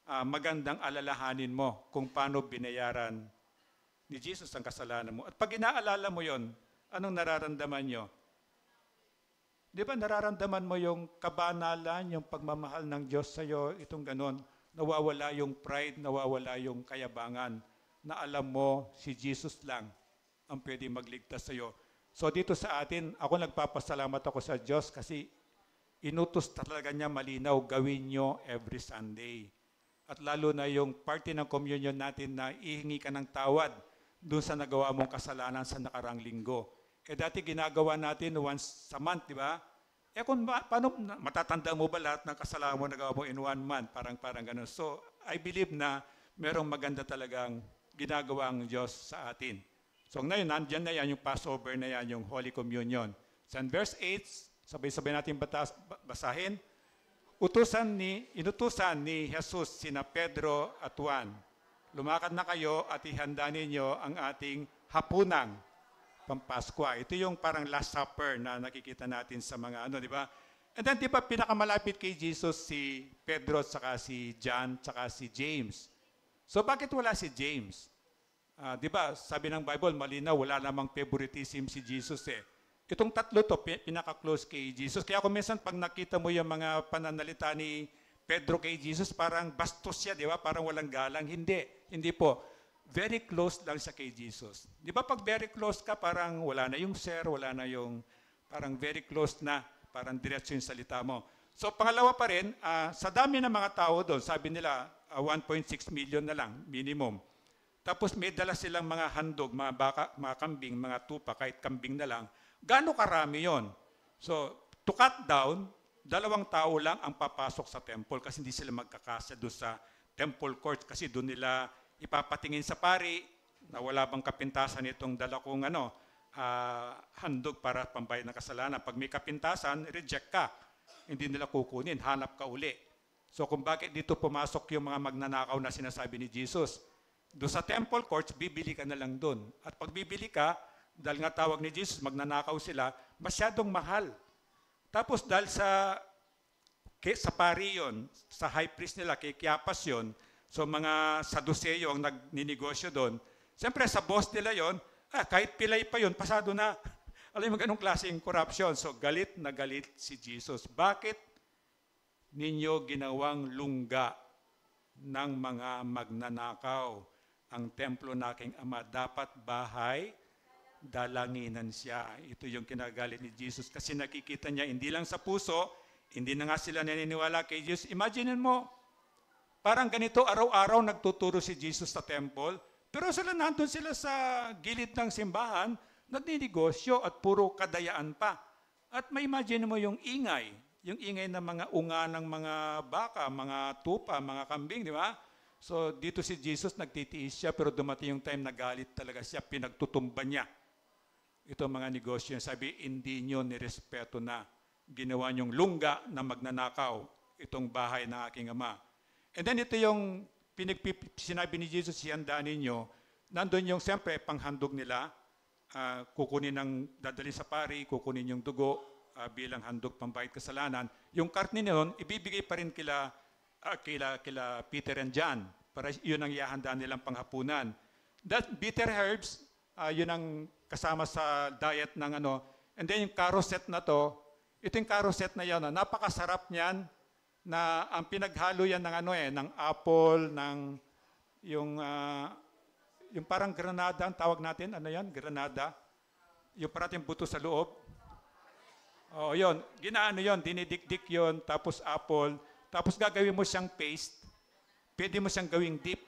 magandang alalahanin mo kung paano binayaran ni Jesus ang kasalanan mo. At pag inaalala mo yon, anong nararamdaman nyo? Di ba nararamdaman mo yung kabanalan, yung pagmamahal ng Diyos sa iyo, itong ganon, nawawala yung pride, nawawala yung kayabangan, na alam mo si Jesus lang ang pwede magligtas sa iyo. So dito sa atin, ako nagpapasalamat ako sa Diyos kasi inutos talaga niya malinaw, gawin nyo every Sunday. At lalo na yung party ng communion natin na ihingi ka ng tawad doon sa nagawa mong kasalanan sa nakarang linggo. Dati ginagawa natin once a month, di ba? Paano, matatanda mo ba lahat ng kasalanan mo nagawa mo in 1 month? Parang ganun. So, I believe na merong maganda talagang ginagawa ang Diyos sa atin. So, ngayon, nandyan na yan, yung Passover na yan, yung Holy Communion. So, in verse 8, sabay-sabay natin basahin. Inutusan ni Jesus sina Pedro at Juan. Lumakad na kayo at ihanda ninyo ang ating hapunang Pampaskwa. Ito yung parang Last Supper na nakikita natin sa mga di ba? And then, di ba, pinakamalapit kay Jesus si Pedro, saka si John, saka si James. So, bakit wala si James? Di ba, sabi ng Bible, malinaw, wala namang favoritism si Jesus eh. Itong tatlo to, pinaka-close kay Jesus. Kaya kung minsan, pag nakita mo yung mga pananalita ni Pedro kay Jesus, parang bastos siya, di ba? Parang walang galang. Hindi po. Very close lang siya kay Jesus. Di ba pag very close ka, parang wala na yung sir, wala na yung, parang very close na, parang diretso yung salita mo. So pangalawa pa rin, sa dami ng mga tao doon, sabi nila, 1.6 million na lang, minimum. Tapos may dala silang mga handog, mga baka, mga kambing, mga tupa, kahit kambing na lang. Gaano karami yon? So to cut down, 2 tao lang ang papasok sa temple kasi hindi sila magkakasya doon sa temple court kasi doon nila ipapatingin sa pari na wala bang kapintasan itong dala kong handog para pambayad ng kasalanan. Pag may kapintasan, reject ka. Hindi nila kukunin, hanap ka uli. So kung bakit dito pumasok yung mga magnanakaw na sinasabi ni Jesus, doon sa temple courts, bibili ka na lang doon. At pag bibili ka, dahil nga tawag ni Jesus, magnanakaw sila, masyadong mahal. Tapos dahil sa pari yun, sa high priest nila, kay Kiapas yun, so mga Saduceo ang nagninegosyo doon. Siyempre sa boss nila yon, kahit pilay pa yon, pasado na. Alam mo ganong klaseng corruption. So galit na galit si Jesus. Bakit ninyo ginawang lungga ng mga magnanakaw ang templo ng aking Ama? Dapat bahay, dalanginan siya. Ito yung kinagalit ni Jesus kasi nakikita niya hindi lang sa puso, hindi na nga sila naniniwala kay Jesus. Imagine mo, parang ganito, araw-araw nagtuturo si Jesus sa temple, pero nandun sila sa gilid ng simbahan, nagninegosyo at puro kadayaan pa. At may imagine mo yung ingay ng mga unga ng mga baka, mga tupa, mga kambing, di ba? So dito si Jesus nagtitiis siya, pero dumating yung time na galit talaga siya, pinagtutumba niya. Ito mga negosyo, sabi, hindi nyo nirespeto na ginawa nyong lungga na magnanakaw itong bahay ng aking Ama. And then ito yung sinabi ni Jesus, ihandaan ninyo, nandun yung siyempre panghandog nila, kukunin dadalhin sa pari, kukunin yung dugo bilang handog pambayad kasalanan. Yung karne noon, ibibigay pa rin kila Peter and John, para yun ang iahandaan nilang panghapunan. That bitter herbs, yun ang kasama sa diet ng and then yung caroset na to, ito yung caroset na yan, napakasarap niyan, na ang pinaghalo yan ng ng apple, ng yung parang granada, ang tawag natin, granada. Yung parating buto sa loob. Yun, yon, dinidikdik yon, tapos apple, tapos gagawin mo siyang paste, pwede mo siyang gawing dip.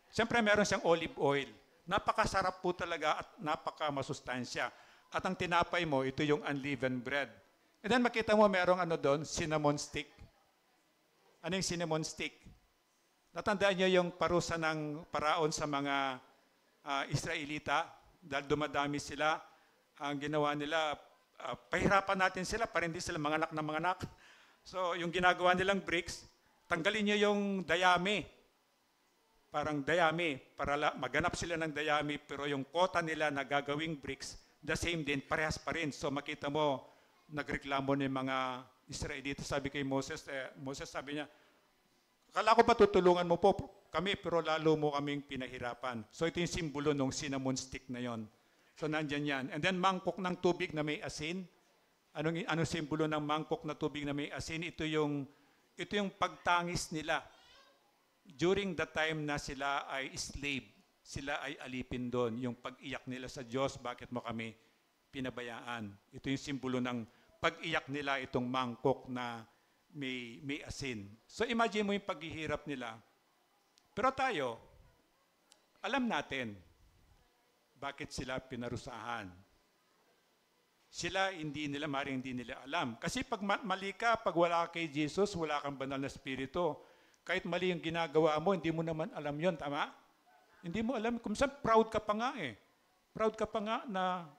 Siyempre meron siyang olive oil. Napakasarap po talaga at napakamasustansya. At ang tinapay mo, ito yung unleavened bread. And then makita mo merong doon, cinnamon stick. Ano yung cinnamon stick? Natandaan niyo yung parusa ng paraon sa mga Israelita dahil dumadami sila. Ang ginawa nila, pahirapan natin sila para hindi sila manganak na manganak. So yung ginagawa nilang bricks, tanggalin nyo yung dayami. Parang dayami, para maganap sila ng dayami, pero yung kota nila na gagawing bricks, the same din, parehas pa rin. So makita mo, nagreklamo ng mga Israelita, sabi kay Moses, Moses sabi niya, akala ko ba tutulungan mo po kami, pero lalo mo kaming pinahirapan. So ito yung simbolo ng cinnamon stick na yon. So nandyan yan. And then mangkok ng tubig na may asin. Anong simbolo ng mangkok na tubig na may asin? Ito yung pagtangis nila. During the time na sila ay slave, sila ay alipin doon. Yung pag-iyak nila sa Diyos, bakit mo kami pinabayaan? Ito yung simbolo ng pag-iyak nila, itong mangkok na may asin. So imagine mo yung paghihirap nila. Pero tayo, alam natin, bakit sila pinarusahan. Sila hindi nila alam. Kasi pag mali ka, pag wala ka kay Jesus, wala kang banal na spirito. Kahit mali yung ginagawa mo, hindi mo naman alam yon, tama? Hindi mo alam. Kung saan, proud ka pa nga eh. Proud ka pa nga na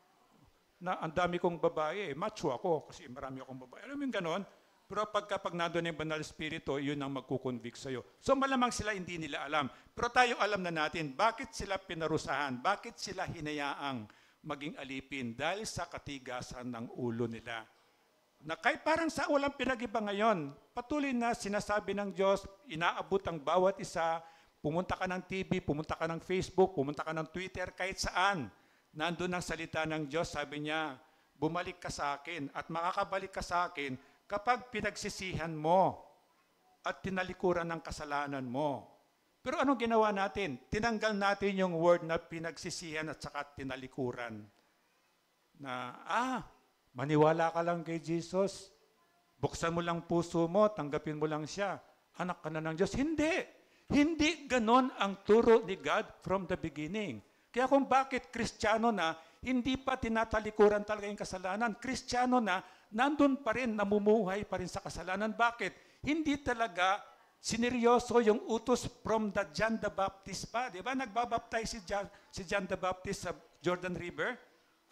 ang dami kong babae. Macho ako kasi marami akong babae. Alam mo yung ganon? Pero pag nandun yung banal spirito, yun ang magkukonvict sa'yo. So malamang sila hindi nila alam. Pero tayo alam na natin, bakit sila pinarusahan? Bakit sila hinayaang maging alipin? Dahil sa katigasan ng ulo nila. Na kahit parang sa walang pinag-iba ngayon, patuloy na sinasabi ng Diyos, inaabot ang bawat isa, pumunta ka ng TV, pumunta ka ng Facebook, pumunta ka ng Twitter, kahit saan. Nandun ang salita ng Diyos, sabi niya, bumalik ka sa akin at makakabalik ka sa akin kapag pinagsisihan mo at tinalikuran ng kasalanan mo. Pero anong ginawa natin? Tinanggal natin yung word na pinagsisihan at saka tinalikuran. Na, maniwala ka lang kay Jesus. Buksan mo lang puso mo, tanggapin mo lang siya. Anak ka na ng Diyos. Hindi. Hindi ganon ang turo ni God from the beginning. Kaya kung bakit Kristiyano na, hindi pa tinatalikuran talaga yung kasalanan. Kristiyano na, nandun pa rin, namumuhay pa rin sa kasalanan. Bakit? Hindi talaga sineryoso yung utos from the John the Baptist pa. Di ba? Nagbabaptize si John the Baptist sa Jordan River.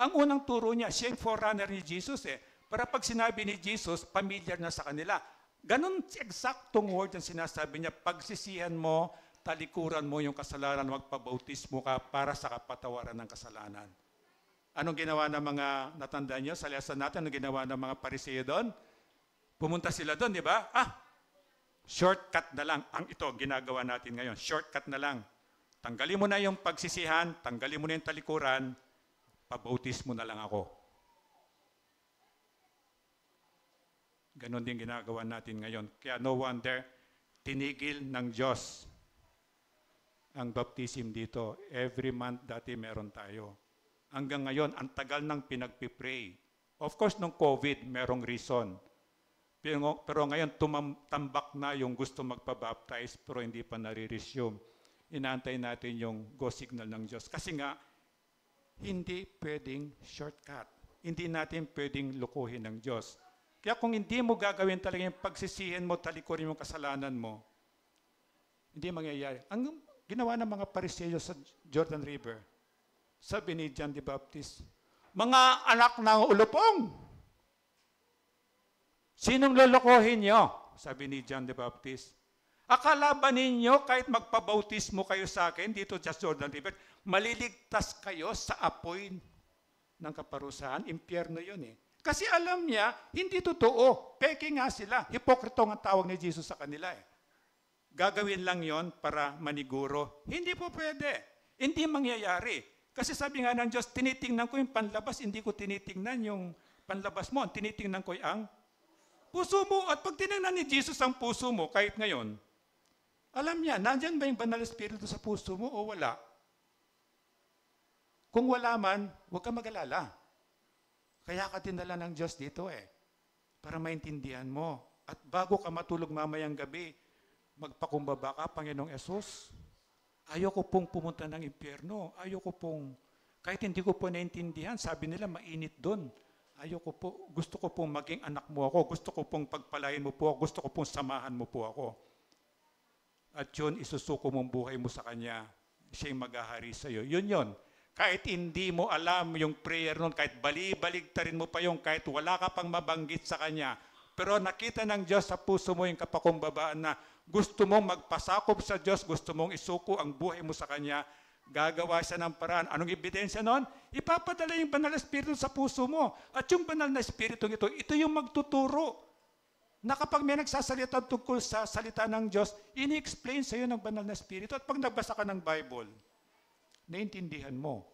Ang unang turo niya, siya yung forerunner ni Jesus eh. Para pag sinabi ni Jesus, familiar na sa kanila. Ganon eksaktong word ang sinasabi niya, pagsisihan mo, talikuran mo yung kasalanan, magpabautismo ka para sa kapatawaran ng kasalanan. Anong ginawa ng mga natandaan niyo? Sa lesson natin, anong ginawa ng mga Pariseo doon? Pumunta sila doon, di ba? Shortcut na lang. Ang ito, ginagawa natin ngayon. Shortcut na lang. Tanggalin mo na yung pagsisihan, tanggalin mo na yung talikuran, pabautismo na lang ako. Ganon din ginagawa natin ngayon. Kaya no wonder, tinigil ng Diyos ang baptism dito. Every month dati meron tayo. Hanggang ngayon, ang tagal ng pinagpipray. Of course, nung COVID, merong reason. Pero ngayon, tambak na yung gusto magpabaptize, pero hindi pa nare-resume. Inaantay natin yung go signal ng Diyos. Kasi nga, hindi pwedeng shortcut. Hindi natin pwedeng lukuhin ng Diyos. Kaya kung hindi mo gagawin talaga yung pagsisihin mo, talikurin yung kasalanan mo, hindi mangyayari. Ang ginawa ng mga Pariseo sa Jordan River, sabi ni John the Baptist, mga anak ng ulupong, sinong lolokohin nyo? Sabi ni John the Baptist. Akala ba ninyo kahit magpabautismo kayo sa akin dito sa Jordan River, maliligtas kayo sa apoy ng kaparusahan? Impyerno yun eh. Kasi alam niya, hindi totoo. Peke nga sila. Hipokrito ang tawag ni Jesus sa kanila eh. Gagawin lang yon para maniguro. Hindi po pwede. Hindi mangyayari. Kasi sabi nga ng Diyos, tinitingnan ko yung panlabas, hindi ko tinitingnan yung panlabas mo. Tinitingnan ko ang puso mo. At pag tinignan ni Jesus ang puso mo, kahit ngayon, alam niya, nandyan ba yung banal espiritu sa puso mo o wala? Kung wala man, huwag ka mag-alala. Kaya ka dinala ng Diyos dito eh, para maintindihan mo. At bago ka matulog mamayang gabi, magpakumbaba ka, Panginoong Yesus. Ayoko pong pumunta ng impyerno. Ayoko pong, kahit hindi ko po naintindihan, sabi nila mainit doon. Ayoko po, gusto ko pong maging anak mo ako. Gusto ko pong pagpalain mo po ako. Gusto ko pong samahan mo po ako. At yun, isusuko mong buhay mo sa Kanya. siya yung maghahari sa iyo. Yun. Kahit hindi mo alam yung prayer nun, kahit bali-baligtarin mo pa yung, kahit wala ka pang mabanggit sa Kanya, pero nakita ng Diyos sa puso mo yung kapakumbabaan na gusto mong magpasakop sa Diyos, gusto mong isuko ang buhay mo sa Kanya, gagawa siya ng paraan. Anong ebidensya nun? Ipapadala yung banal na Espiritu sa puso mo. At yung banal na Espiritu ito yung magtuturo na kapag may nagsasalita tungkol sa salita ng Diyos, ini-explain sa iyo ng banal na Espiritu. At pag nagbasa ka ng Bible, naintindihan mo.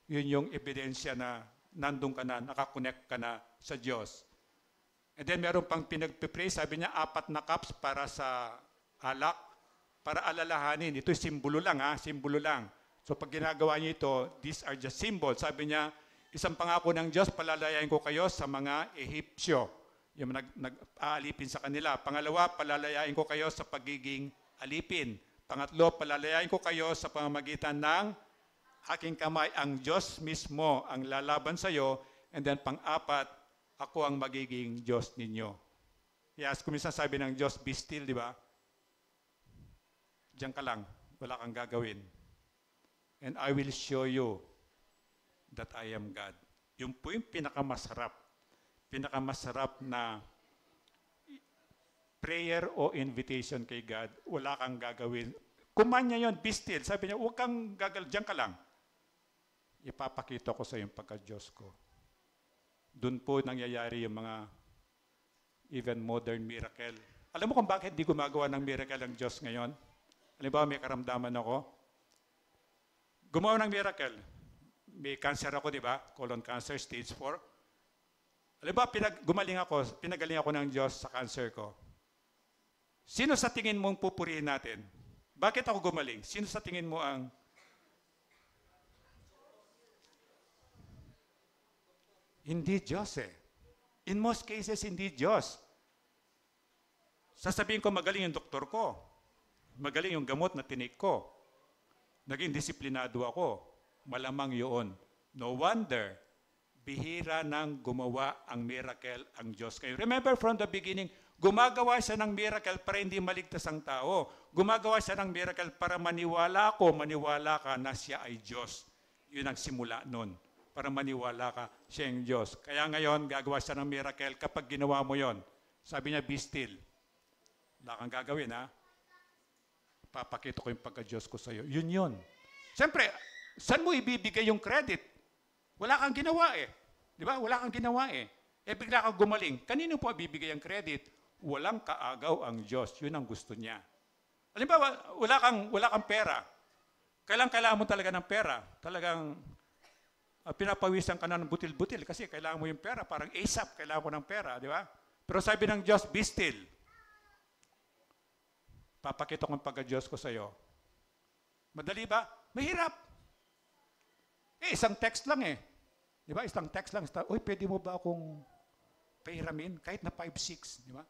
Yun yung ebidensya na nandun ka na, nakakonect ka na sa Diyos. And then meron pang pinagpipray, sabi niya 4 na cups para sa alak, para alalahanin. Ito simbolo lang simbolo lang. So pag ginagawa niyo ito, these are just symbols. Sabi niya, isang pangako ng Diyos, palalayain ko kayo sa mga Ehipsyo. Yung nag-aalipin sa kanila. Pangalawa, palalayain ko kayo sa pagiging alipin. Pangatlo, palalayain ko kayo sa pamamagitan ng aking kamay. Ang Diyos mismo ang lalaban sa iyo. And then pang-apat, ako ang magiging Diyos ninyo. Yes, kung minsan sabi ng Diyos, be still, di ba? Diyan ka lang, wala kang gagawin. And I will show you that I am God. Yung po yung pinakamasarap na prayer o invitation kay God, wala kang gagawin. Kumanya yon, be still. Sabi niya, huwag kang gagawin, diyan ka lang. Ipapakita ko sa yung pagka-Diyos ko. Doon po nangyayari yung mga even modern miracle. Alam mo kung bakit di gumagawa ng miracle ang Diyos ngayon? Halimbawa, may karamdaman ako. Gumawa ng miracle. May cancer ako, di ba? Colon cancer, stage 4. Halimbawa, pinagaling ako ng Diyos sa cancer ko. Sino sa tingin mong pupurihin natin? Bakit ako gumaling? Sino sa tingin mo ang... Hindi Diyos In most cases, hindi Diyos. Sasabihin ko, magaling yung doktor ko. Magaling yung gamot na tinik ko. Naging disiplinado ako. Malamang yun. No wonder, bihira nang gumawa ang miracle ang Diyos kayo. Remember from the beginning, gumagawa siya ng miracle para hindi maligtas ang tao. Gumagawa siya ng miracle para maniwala ka na siya ay Diyos. Yun ang simula nun. Para maniwala ka, siya ang Diyos. Kaya ngayon, gagawa siya ng miracle kapag ginawa mo yon. Sabi niya, be still. Wala kang gagawin, Papakita ko yung pagka-Diyos ko sa iyo. Yun. Siyempre, saan mo ibibigay yung credit? Wala kang ginawa Di ba? Wala kang ginawa bigla kang gumaling. Kanino po ibibigay ang credit? Walang kaagaw ang Diyos. Yun ang gusto niya. Halimbawa, wala kang pera. Kailangan mo talaga ng pera. Talagang pinapawisan ka na ng butil-butil kasi kailangan mo yung pera. Parang ASAP, kailangan mo ng pera. Di ba? Pero sabi ng Diyos, be still. Papakita ko ang pagka-Diyos ko sa iyo. Madali ba? Mahirap. Isang text lang Di ba? Isang text lang. Uy, pwede mo ba akong pahiramin? Kahit na 5-6. Di ba?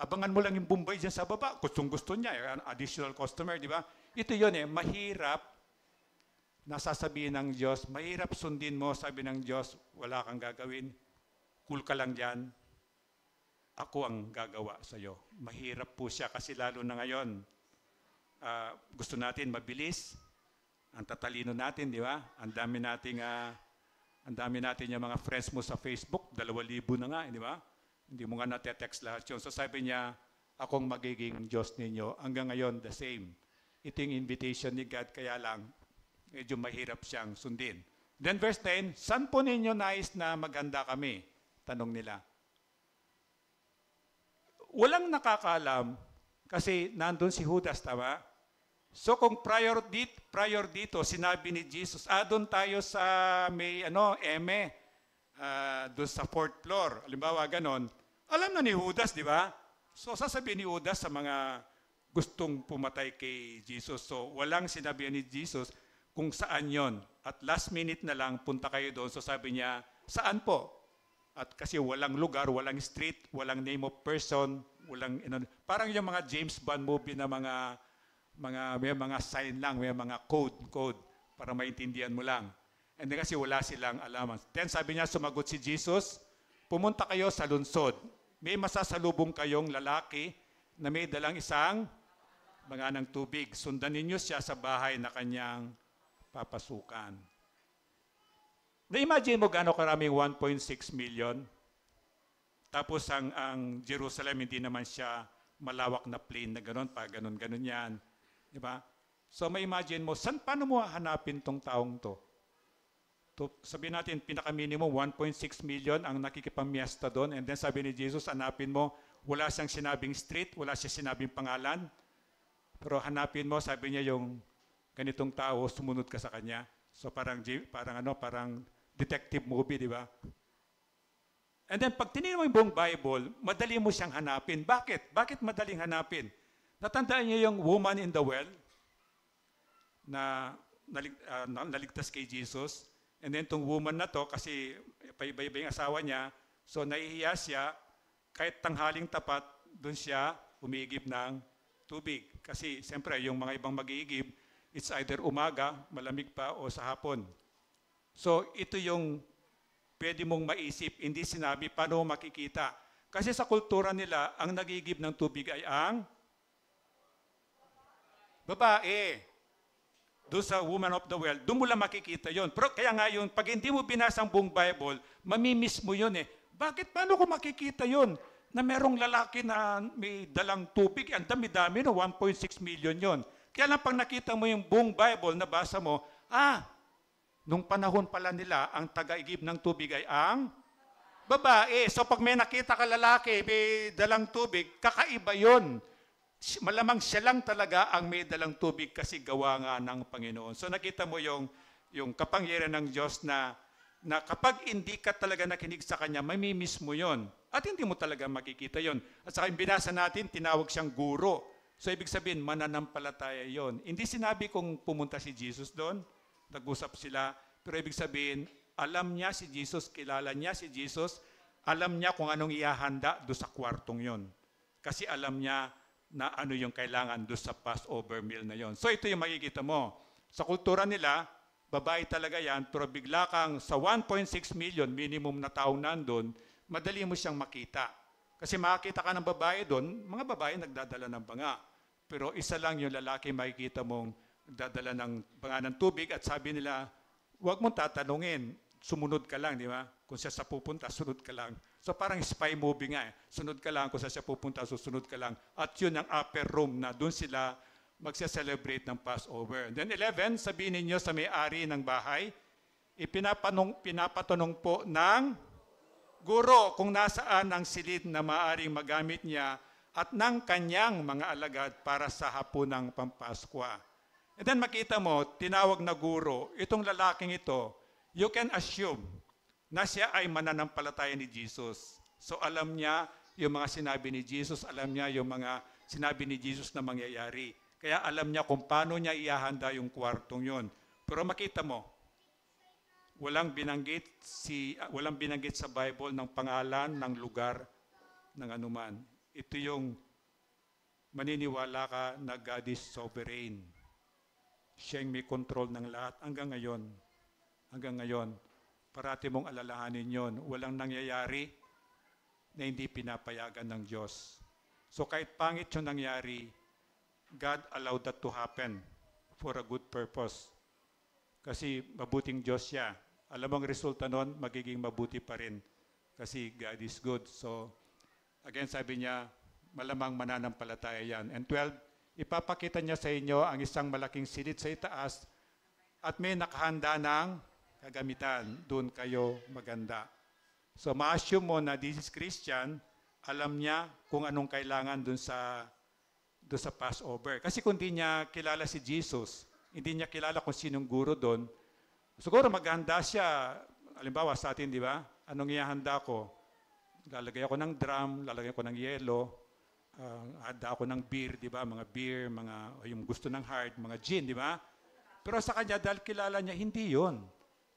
Abangan mo lang yung Bombay dyan sa baba. Gustong-gusto niya. Additional customer. Di ba? Ito yun Mahirap nasasabihin ng Diyos. Mahirap sundin mo. Sabi ng Diyos, wala kang gagawin. Cool ka lang dyan. Ako ang gagawa sa iyo. Mahirap po siya kasi lalo na ngayon. Gusto natin mabilis. Ang tatalino natin, di ba? Ang dami natin yung mga friends mo sa Facebook, 2,000 na nga, di ba? Hindi mo nga natetext lahat yun. So sabi niya, akong magiging Diyos ninyo. Hanggang ngayon, the same. Ito yung invitation ni God, kaya lang, medyo mahirap siyang sundin. Then verse 10, saan po ninyo nais na maganda kami? Tanong nila. Walang nakakaalam kasi nandun si Judas, tama? So kung prior dito, sinabi ni Jesus, doon tayo sa may doon sa 4th floor. Halimbawa, ganon. Alam na ni Judas, di ba? So sasabihin ni Judas sa mga gustong pumatay kay Jesus. So walang sinabi ni Jesus kung saan yon. At last minute na lang, punta kayo doon. So sabi niya, saan po? At kasi walang lugar, walang street, walang name of person, walang parang yung mga James Bond movie na may mga sign lang, may mga code para maintindihan mo lang. And then kasi wala silang alaman. Then sabi niya, sumagot si Jesus, pumunta kayo sa lungsod. May masasalubong kayong lalaki na may dalang isang mga ng tubig. Sundan ninyo siya sa bahay na kanyang papasukan. Na-imagine mo gaano karaming 1.6 million? Tapos ang Jerusalem, hindi naman siya malawak na plain na gano'n, pa gano'n yan. Di ba? So may imagine mo, paano mo hanapin tong taong to? Sabihin natin, pinaka-minimum 1.6 million ang nakikipamiesta doon. And then sabi ni Jesus, hanapin mo, wala siyang sinabing street, wala siyang sinabing pangalan. Pero hanapin mo, sabi niya yung ganitong tao, sumunod ka sa kanya. So parang detective movie, di ba? And then pag tinignan mo yung buong Bible, madali mo siyang hanapin. Bakit? Bakit madaling hanapin? Natandaan niyo yung woman in the well na naligtas kay Jesus. And then itong woman na to, kasi paiba-iba yung asawa niya, so nahihiya siya, kahit tanghaling tapat, doon siya umiigib ng tubig. Kasi siyempre, yung mga ibang mag-iigib, it's either umaga, malamig pa, o sa hapon. So ito yung pwede mong maisip, hindi sinabi paano makikita. Kasi sa kultura nila, ang nag-iigib ng tubig ay ang babae. Doon sa woman of the well, doon mo lang makikita yon. Pero kaya nga yun, pag hindi mo binasa ang buong Bible, mamimiss mo yun eh. Bakit? Paano ko makikita yon? Na merong lalaki na may dalang tubig, ang dami-dami, no? 1.6 million yon. Kaya lang pag nakita mo yung buong Bible, nabasa mo, nung panahon pala nila, ang taga-igib ng tubig ay ang babae. So pag may nakita ka lalaki, may dalang tubig, kakaiba yon. Malamang siya lang talaga ang may dalang tubig kasi gawa nga ng Panginoon. So nakita mo yung kapangyarihan ng Diyos na kapag hindi ka talaga nakinig sa Kanya, mamimiss mo yon. At hindi mo talaga makikita yon. At saka yung binasa natin, tinawag siyang guro. So ibig sabihin, mananampalataya yon. Hindi sinabi kung pumunta si Jesus doon, nag-usap sila, pero ibig sabihin, alam niya si Jesus, kilala niya si Jesus, alam niya kung anong ihahanda doon sa kwartong yon. Kasi alam niya na ano yung kailangan doon sa Passover meal na yon. So ito yung makikita mo. Sa kultura nila, babae talaga yan, pero bigla kang sa 1.6 million minimum na taong nandun, madali mo siyang makita. Kasi makikita ka ng babae doon, mga babae nagdadala ng banga. Pero isa lang yung lalaki makikita mong nagdadala ng banga ng tubig at sabi nila, huwag mong tatanungin, sumunod ka lang, di ba? Kung siya sa pupunta, sunod ka lang. So parang spy movie nga eh. Sunod ka lang, kung siya pupunta, susunod ka lang. At yun ang upper room na doon sila magse-celebrate ng Passover. Then 11, sabihin ninyo sa may-ari ng bahay, pinapatanong po ng guro kung nasaan ang silid na maaaring magamit niya at ng kanyang mga alagad para sa hapunang Pampaskwa. And then makita mo, tinawag na guro, itong lalaking ito, you can assume na siya ay mananampalataya ni Jesus. So alam niya yung mga sinabi ni Jesus, alam niya yung mga sinabi ni Jesus na mangyayari. Kaya alam niya kung paano niya ihahanda yung kwartong yon. Pero makita mo, walang binanggit sa Bible ng pangalan, ng lugar, ng anuman. Ito yung maniniwala ka na God is sovereign. Siya yung may control ng lahat hanggang ngayon. Hanggang ngayon. Parati mong alalahanin yon. Walang nangyayari na hindi pinapayagan ng Diyos. So kahit pangit yung nangyari, God allowed that to happen for a good purpose. Kasi mabuting Diyos siya. Alam mo ang resulta nun, magiging mabuti pa rin. Kasi God is good. So again, sabi niya, malamang mananampalataya yan. And 12, ipapakita niya sa inyo ang isang malaking silid sa itaas at may nakahanda ng kagamitan, doon kayo maganda. So ma-assume mo na this is Christian, alam niya kung anong kailangan doon sa Passover. Kasi kung hindi niya kilala si Jesus, hindi niya kilala kung sinong guro doon, siguro maghanda siya, halimbawa sa atin, di ba? Anong ihahanda ko? Lalagay ako ng drum, lalagay ko ng yelo, handa ako ng beer, di ba? Mga beer, yung gusto ng hard, mga gin, di ba? Pero sa kanya, dahil kilala niya, hindi yon.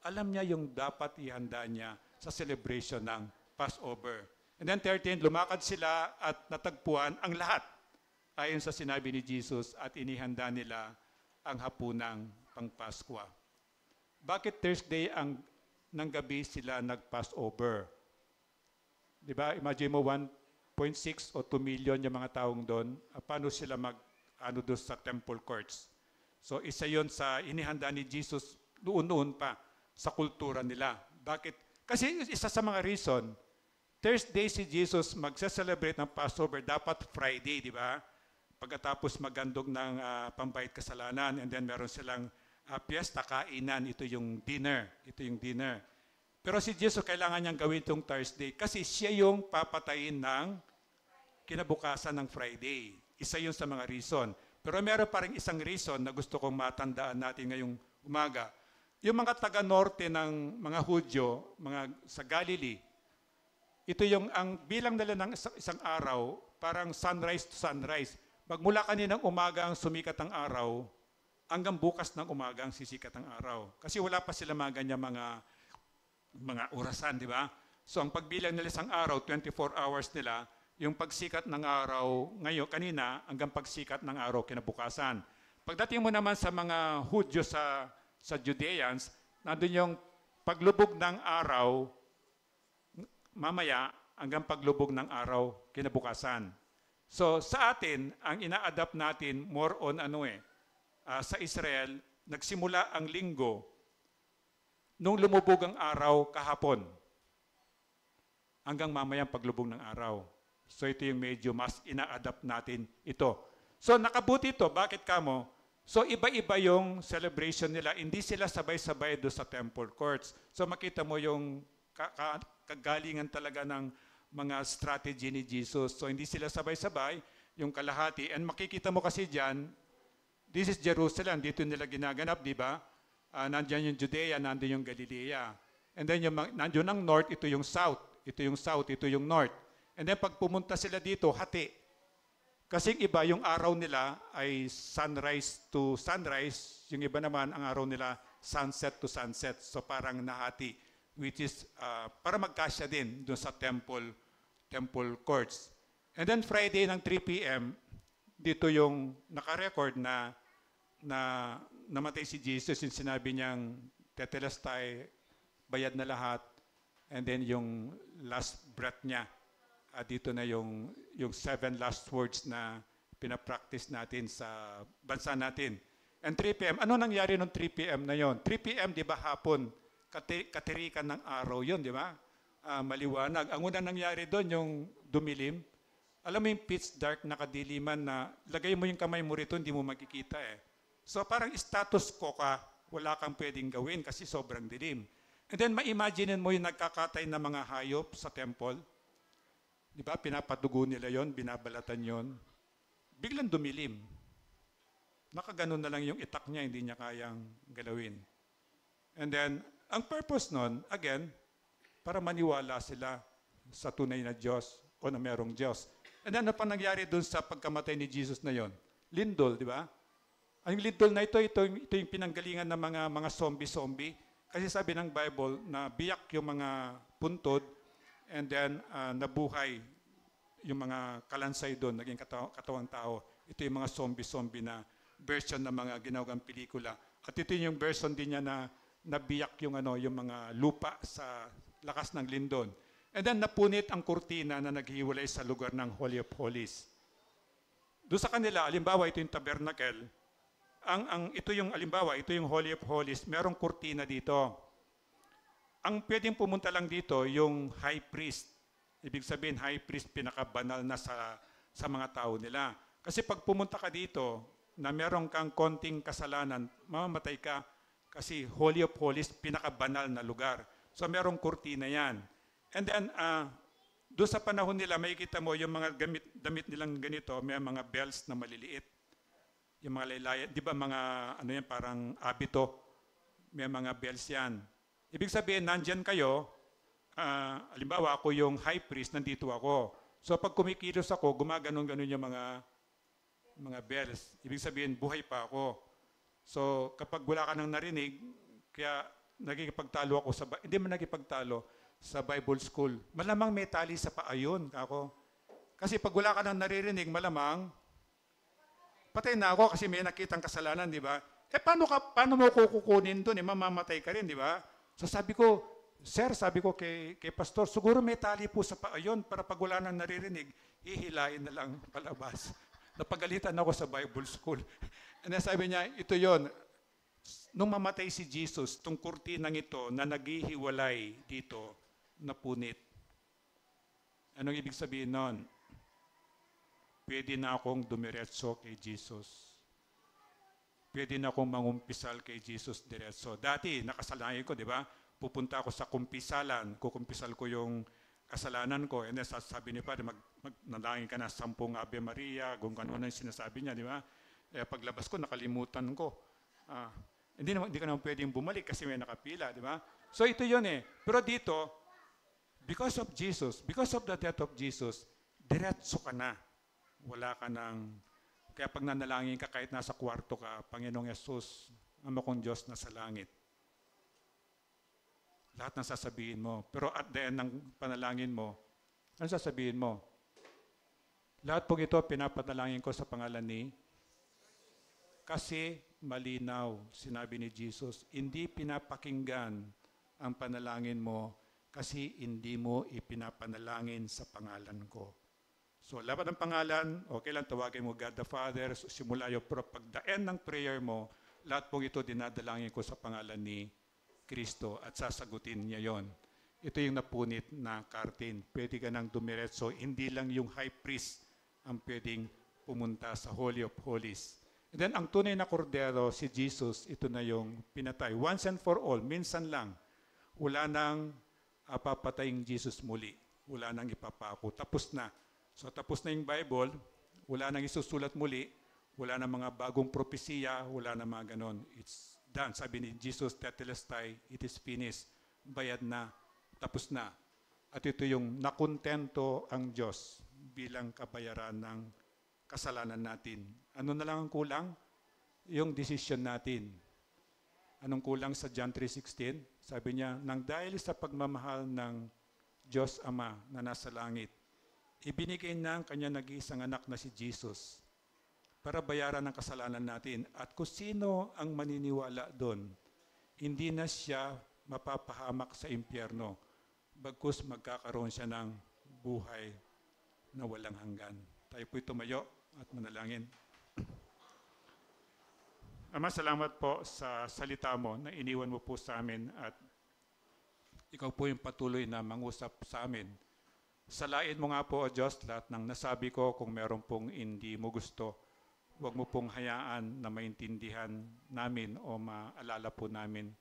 Alam niya yung dapat ihanda niya sa celebration ng Passover. And then 13, lumakad sila at natagpuan ang lahat ayon sa sinabi ni Jesus at inihanda nila ang hapunang pangpaskwa. Bakit Thursday ng gabi sila nag-Passover? Di ba? Imagine mo 1.6 o 2 million yung mga taong doon. Paano sila ano doon sa temple courts. So isa yon sa inihanda ni Jesus noon pa sa kultura nila. Bakit? Kasi isa sa mga reason, Thursday si Jesus magse-celebrate ng Passover, dapat Friday, di ba? Pagkatapos magandog ng pambayad kasalanan, and then meron silang piyesta, kainan, ito yung dinner. Pero si Jesus kailangan niyang gawin itong Thursday kasi siya yung papatayin ng kinabukasan ng Friday. Isa yun sa mga reason. Pero meron pa rin isang reason na gusto kong matandaan natin ngayong umaga. Yung mga taga-norte ng mga Hudyo, mga sa Galilee, ito yung ang bilang nila ng isang araw, parang sunrise to sunrise. Magmula kaninang umaga ang sumikat ang araw, hanggang bukas ng umaga ang sisikat ang araw. Kasi wala pa sila mga ganyan mga orasan, di ba? So ang pagbilang nila isang araw, 24 hours nila, yung pagsikat ng araw ngayon, kanina, hanggang pagsikat ng araw kinabukasan. Pagdating mo naman sa mga Hudyo sa Judeans, nandun yung paglubog ng araw, mamaya hanggang paglubog ng araw kinabukasan. So sa atin, ang ina-adapt natin more on sa Israel, nagsimula ang linggo nung lumubog ang araw kahapon hanggang mamayang paglubog ng araw. So ito yung medyo mas ina-adapt natin ito. So nakabuti ito. Bakit kamo? So iba-iba yung celebration nila. Hindi sila sabay-sabay doon sa temple courts. So makita mo yung kagalingan talaga ng mga strategy ni Jesus. So hindi sila sabay-sabay, yung kalahati. And makikita mo kasi dyan, this is Jerusalem, dito nila ginaganap, di ba? Nandiyan yung Judea, nandiyan yung Galilea. And then nandiyan ang north, ito yung south. Ito yung south, ito yung north. And then pag pumunta sila dito, hati. Kasi iba, yung araw nila ay sunrise to sunrise. Yung iba naman, ang araw nila, sunset to sunset. So parang nahati, which is para magkasya din doon sa temple courts. And then Friday ng 3 p.m., dito yung naka-record na namatay si Jesus, yung sinabi niyang tetelestai, bayad na lahat, and then yung last breath niya, dito na yung 7 last words na pinapractice natin sa bansa natin. And 3 p.m., ano nangyari nung 3 p.m. na yon? 3 p.m., di ba hapon, katirikan ng araw yon, di ba? Maliwanag. Ang unang nangyari doon, yung dumilim. Alam mo yung pitch dark, nakadiliman na lagay mo yung kamay mo rito, hindi mo makikita eh. So parang status quo ka, wala kang pwedeng gawin kasi sobrang dilim. And then ma-imagine mo yung nagkakatay na mga hayop sa temple. Di ba? Pinapadugo nila yon, binabalatan yon. Biglang dumilim. Nakaganon na lang yung itak niya, hindi niya kayang galawin. And then, ang purpose nun, again, para maniwala sila sa tunay na Diyos o na merong Diyos. And then, ano pa nangyari dun sa pagkamatay ni Jesus na yon? Lindol, di ba? Ang lindol na ito yung pinanggalingan ng mga zombie. Kasi sabi ng Bible na biyak yung mga puntod and then nabuhay yung mga kalansay doon, naging katawang tao. Ito yung mga zombie na version ng mga ginawang pelikula. At ito yung version din niya na nabiyak yung mga lupa sa lakas ng lindol. And then napunit ang kurtina na naghiwalay sa lugar ng Holy of Holies. Doon sa kanila, alimbawa ito yung tabernacle. Ito yung Holy of Holies, merong kurtina dito. Ang pwedeng pumunta lang dito, yung high priest. Ibig sabihin, high priest pinakabanal na sa mga tao nila. Kasi pag pumunta ka dito, na meron kang konting kasalanan, mamamatay ka. Kasi Holy of Holies, pinakabanal na lugar. So merong kurtina yan. And then, doon sa panahon nila, makikita mo yung mga damit nilang ganito, may mga bells na maliliit. Yung mga laylayan, di ba mga, parang abito, may mga bells yan. Ibig sabihin, nandyan kayo, halimbawa ako yung high priest, nandito ako. So pag kumikilos ako, gumaganon-ganon yung mga bells. Ibig sabihin, buhay pa ako. So kapag wala ka nang narinig, kaya nagkikipagtalo ako hindi man nagkipagtalo sa Bible school. Malamang may tali sa paa yun ako. Kasi pag wala ka nang naririnig, malamang patay na ako kasi may nakitang kasalanan, di ba? Paano mo kukunin doon? Mamamatay ka rin, di ba? So sabi ko, sir, sabi ko kay pastor, siguro may tali po sa paa yun para pag wala nang naririnig, hihilain na lang palabas. Napagalitan ako sa Bible school. And then sabi niya, ito yon. Nung mamatay si Jesus, itong kurtinang ito na naghihiwalay dito, napunit. Anong ibig sabihin nun? Pwede na akong dumiretso kay Jesus. Pwede na akong mangumpisal kay Jesus diretso. Dati, nakasalanan ko, di ba? Pupunta ako sa kumpisalan, kukumpisal ko yung kasalanan ko. And then sabi ni Padre, nanalangin ka na 10 Ave Maria, kung ano na yung sinasabi niya, di ba? Paglabas ko, nakalimutan ko. Hindi ka naman pwedeng bumalik kasi may nakapila, di ba? So ito yun eh. Pero dito, because of Jesus, because of the death of Jesus, diretso ka na. Wala ka nang, kaya pag nanalangin ka kahit nasa kwarto ka, Panginoong Yesus, Ama kong Diyos na sa langit. Lahat ng sasabihin mo. Pero at the end ng panalangin mo, ano sasabihin mo? Lahat po ito pinapanalangin ko sa pangalan ni, kasi malinaw, sinabi ni Jesus, hindi pinapakinggan ang panalangin mo kasi hindi mo ipinapanalangin sa pangalan ko. So, laban ng pangalan, okay lang, tawagin mo God the Father, so, simula yun, pero pag the end ng prayer mo, lahat po ito dinadalangin ko sa pangalan ni Kristo at sasagutin niya yon. Ito yung napunit na kartin. Pwede ka nang dumiretso, hindi lang yung high priest ang pwedeng pumunta sa Holy of Holies. And then, ang tunay na kordero, si Jesus, ito na yung pinatay. Once and for all, minsan lang, wala nang papataying Jesus muli. Wala nang ipapako. Tapos na. So, tapos na yung Bible, wala nang isusulat muli, wala nang mga bagong propesiya, wala nang mga ganon. It's done. Sabi ni Jesus, Tetelestai, it is finished. Bayad na. Tapos na. At ito yung nakontento ang Diyos bilang kabayaran ng kasalanan natin. Ano na lang ang kulang? Yung decision natin. Anong kulang sa John 3:16? Sabi niya, nang dahil sa pagmamahal ng Diyos Ama na nasa langit, ibinigay na ang kanyang nag-iisang anak na si Jesus para bayaran ang kasalanan natin. At kung sino ang maniniwala doon, hindi na siya mapapahamak sa impyerno, bagkus magkakaroon siya ng buhay na walang hanggan. Tayo po'y tumayo at manalangin. Ama, salamat po sa salita mo na iniwan mo po sa amin at ikaw po yung patuloy na mangusap sa amin. Salain mo nga po, O Diyos, lahat ng nasabi ko. Kung meron pong hindi mo gusto, huwag mo pong hayaan na maintindihan namin o maalala po namin.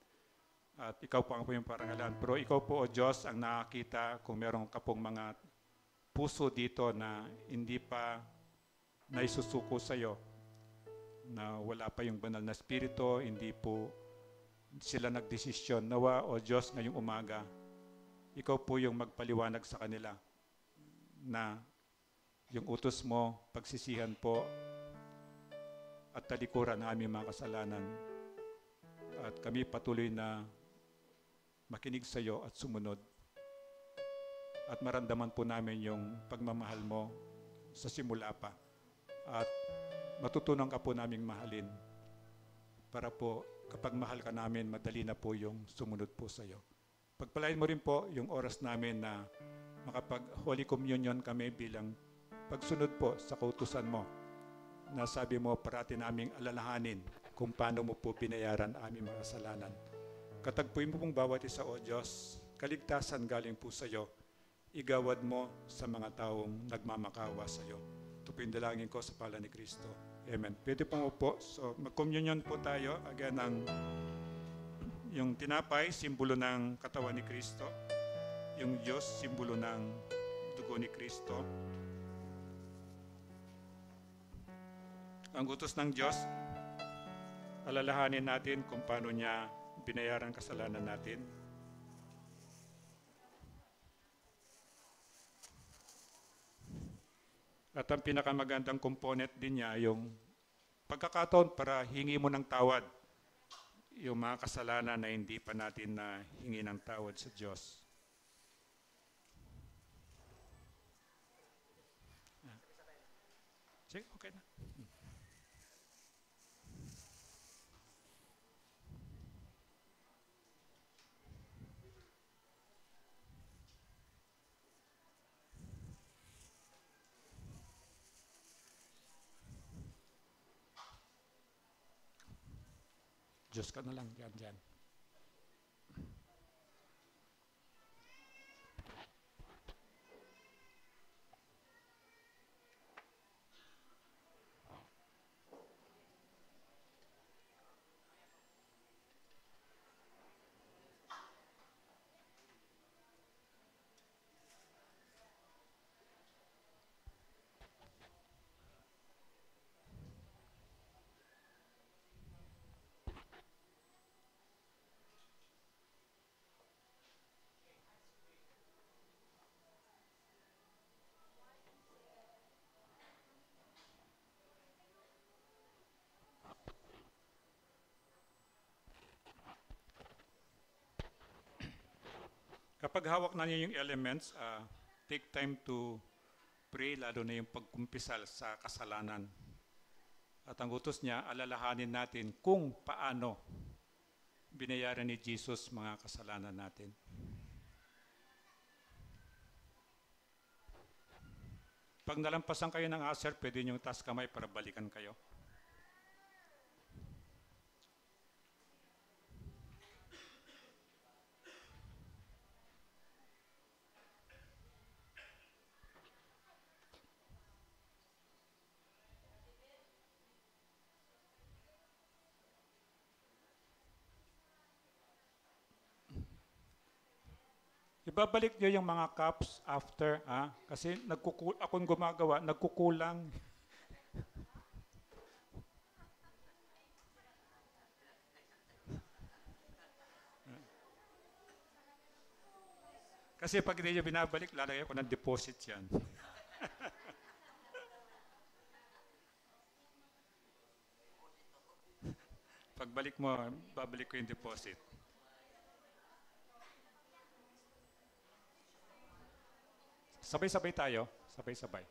At ikaw po ang po yung parangalan. Pero ikaw po, O Diyos, ang nakakita kung meron ka pong mga puso dito na hindi pa naisusuko sa iyo, na wala pa yung banal na spirito, hindi po sila nagdesisyon. Nawa, O Diyos, ngayong umaga, ikaw po yung magpaliwanag sa kanila na yung utos mo, pagsisihan po at talikuran ng aming mga kasalanan. At kami patuloy na makinig sa iyo at sumunod. At maramdaman po namin yung pagmamahal mo sa simula pa. At matutunan ka po naming mahalin para po kapag mahal ka namin, madali na po yung sumunod po sa iyo. Pagpalain mo rin po yung oras namin na makapag-Holy Communion kami bilang pagsunod po sa kautusan mo na sabi mo parati naming alalahanin kung paano mo po pinayaran aming mga kasalanan. Katagpuin mo pong bawat isa, O Diyos, kaligtasan galing po sa iyo, igawad mo sa mga taong nagmamakawa sa iyo. Ito po yung dalangin ko sa pangalan ni Kristo. Amen. Pwede pong upo. So, mag-communion po tayo. Again, yung tinapay, simbolo ng katawan ni Kristo. Yung Diyos, simbolo ng dugo ni Kristo. Ang utos ng Diyos, alalahanin natin kung paano niya binayaran kasalanan natin. At ang pinakamagandang component din niya, yung pagkakataon para hingi mo ng tawad yung mga kasalanan na hindi pa natin na hingi ng tawad sa Diyos. Sige, okay na. Diyos ka na lang dyan. Kapag hawak na niyo yung elements, take time to pray, lalo na yung pagkumpisal sa kasalanan. At ang utos niya, alalahanin natin kung paano binayaran ni Jesus mga kasalanan natin. Pag nalampasan kayo ng aser, pwede niyong taas kamay para balikan kayo. Ibabalik niyo yung mga cups after, kasi akong gumagawa, nagkukulang. Kasi pag hindi niyo binabalik, lalagay ko ng deposit yan. Pagbalik mo, babalik ko yung deposit. Sabay-sabay tayo. Sabay-sabay.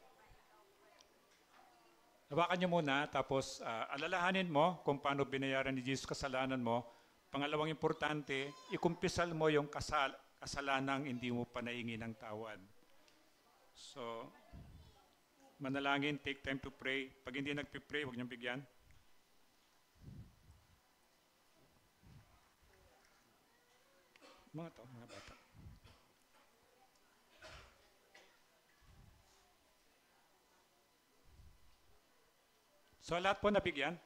Hawakan niyo muna, tapos alalahanin mo kung paano binayaran ni Jesus kasalanan mo. Pangalawang importante, ikumpisal mo yung kasalanang hindi mo panaingin ng tawad. So, manalangin, take time to pray. Pag hindi nagpipray, huwag niyong bigyan. Mga bata. So lahat po nabigyan?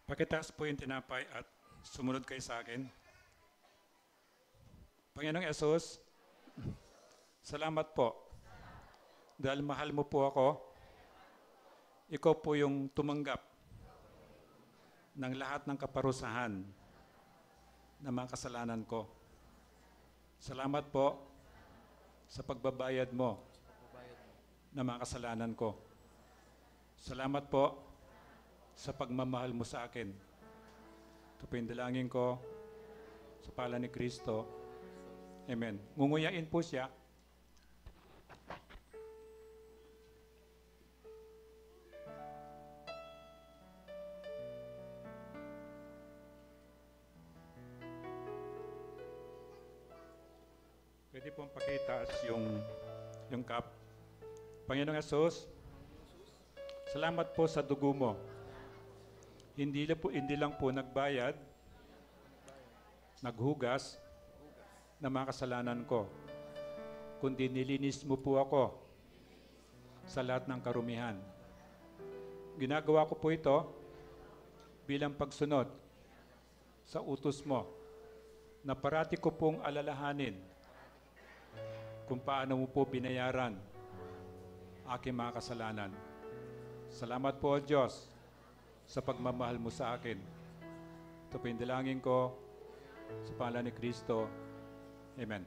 Pakitaas po yung tinapay at sumunod kayo sa akin. Panginoong Yesus, salamat po. Dahil mahal mo po ako, ikaw po yung tumanggap ng lahat ng kaparusahan ng mga kasalanan ko. Salamat po sa pagbabayad mo ng mga kasalanan ko. Salamat po sa pagmamahal mo sa akin. Ito po yung dalangin ko sa pala ni Kristo. Amen. Ngunguyain po siya. Pwede pong pakitaas yung cup. Panginoong Yesus, salamat po sa dugo mo. Hindi lang po nagbayad, naghugas ng mga kasalanan ko, kundi nilinis mo po ako sa lahat ng karumihan. Ginagawa ko po ito bilang pagsunod sa utos mo na parati ko pong alalahanin kung paano mo po binayaran aking mga kasalanan. Salamat po, Diyos, sa pagmamahal mo sa akin. Ito po yung dalangin ko sa pangalan ni Kristo. Amen.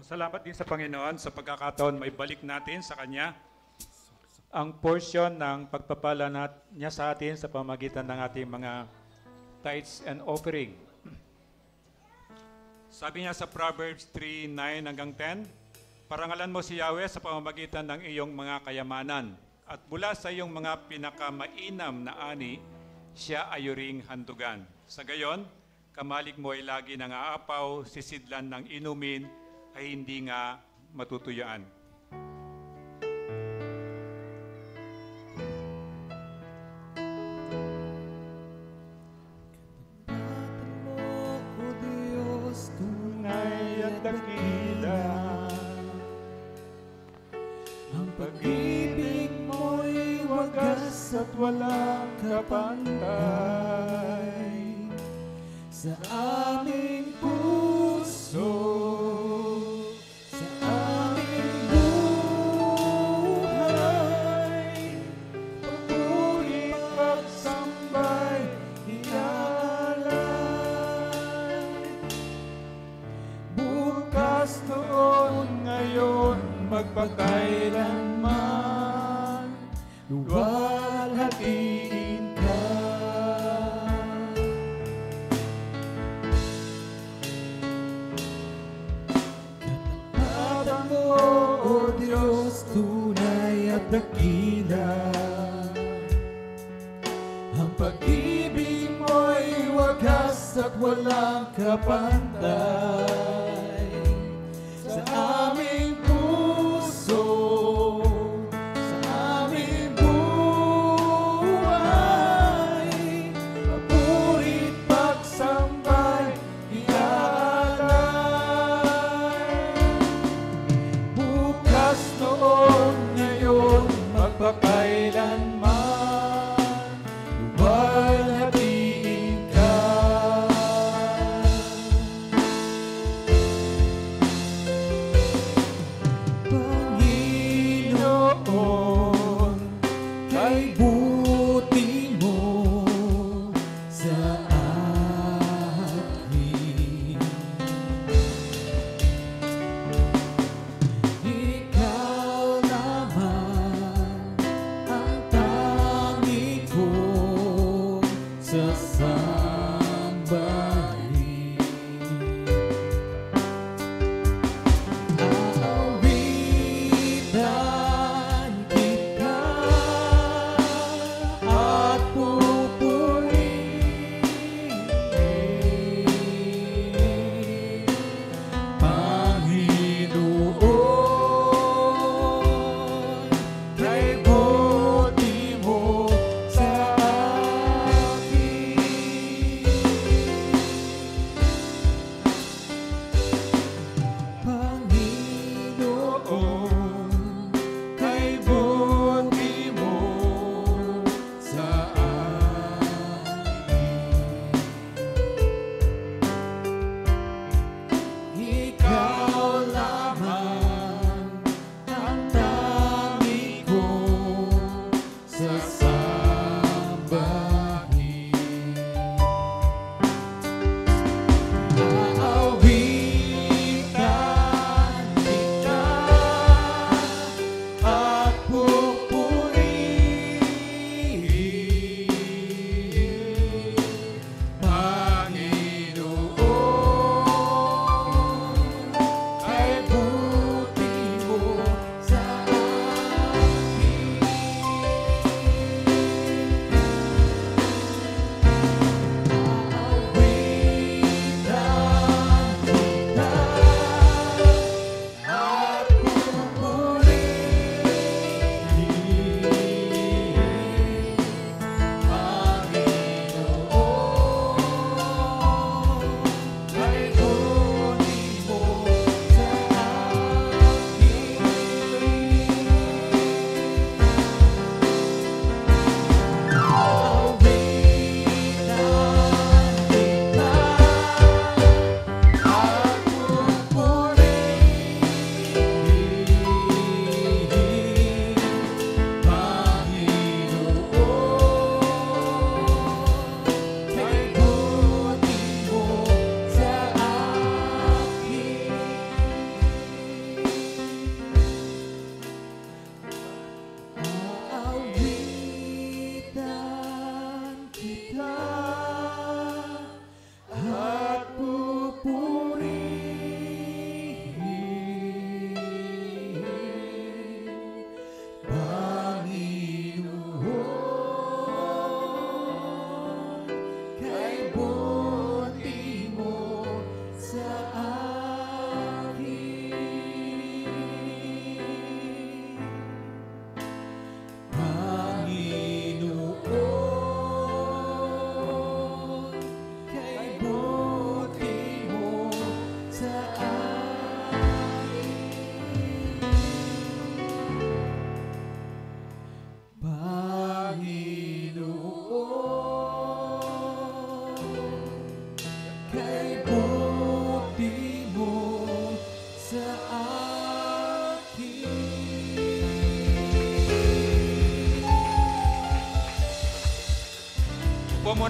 Salamat din sa Panginoon sa pagkakataon may balik natin sa Kanya ang portion ng pagpapala niya sa atin sa pamamagitan ng ating mga tithes and offering. Sabi niya sa Proverbs 3:9 hanggang 10, parangalan mo si Yahweh sa pamamagitan ng iyong mga kayamanan, at mula sa iyong mga pinakamainam na ani, siya ay iyong handugan. Sa gayon, kamalig mo ay lagi nang aapaw, sisidlan ng inumin, ay hindi nga matutuyaan. Dakila, ang pag-ibig mo'y wagas at walang kapantay sa aming puso, sa aming buhay, papuri pagsambay, noon, ngayon, magpakailanman, luwalhatiin ka. Katapatan mo, O Diyos, tunay at dakila. Ang pag-ibig mo'y wagas at walang kapantay sa aming puso, sa aming buhay, papuri't pagsambay, iaalay. Bukas, noon, ngayon, magpakailanman, luwalhatiin ka.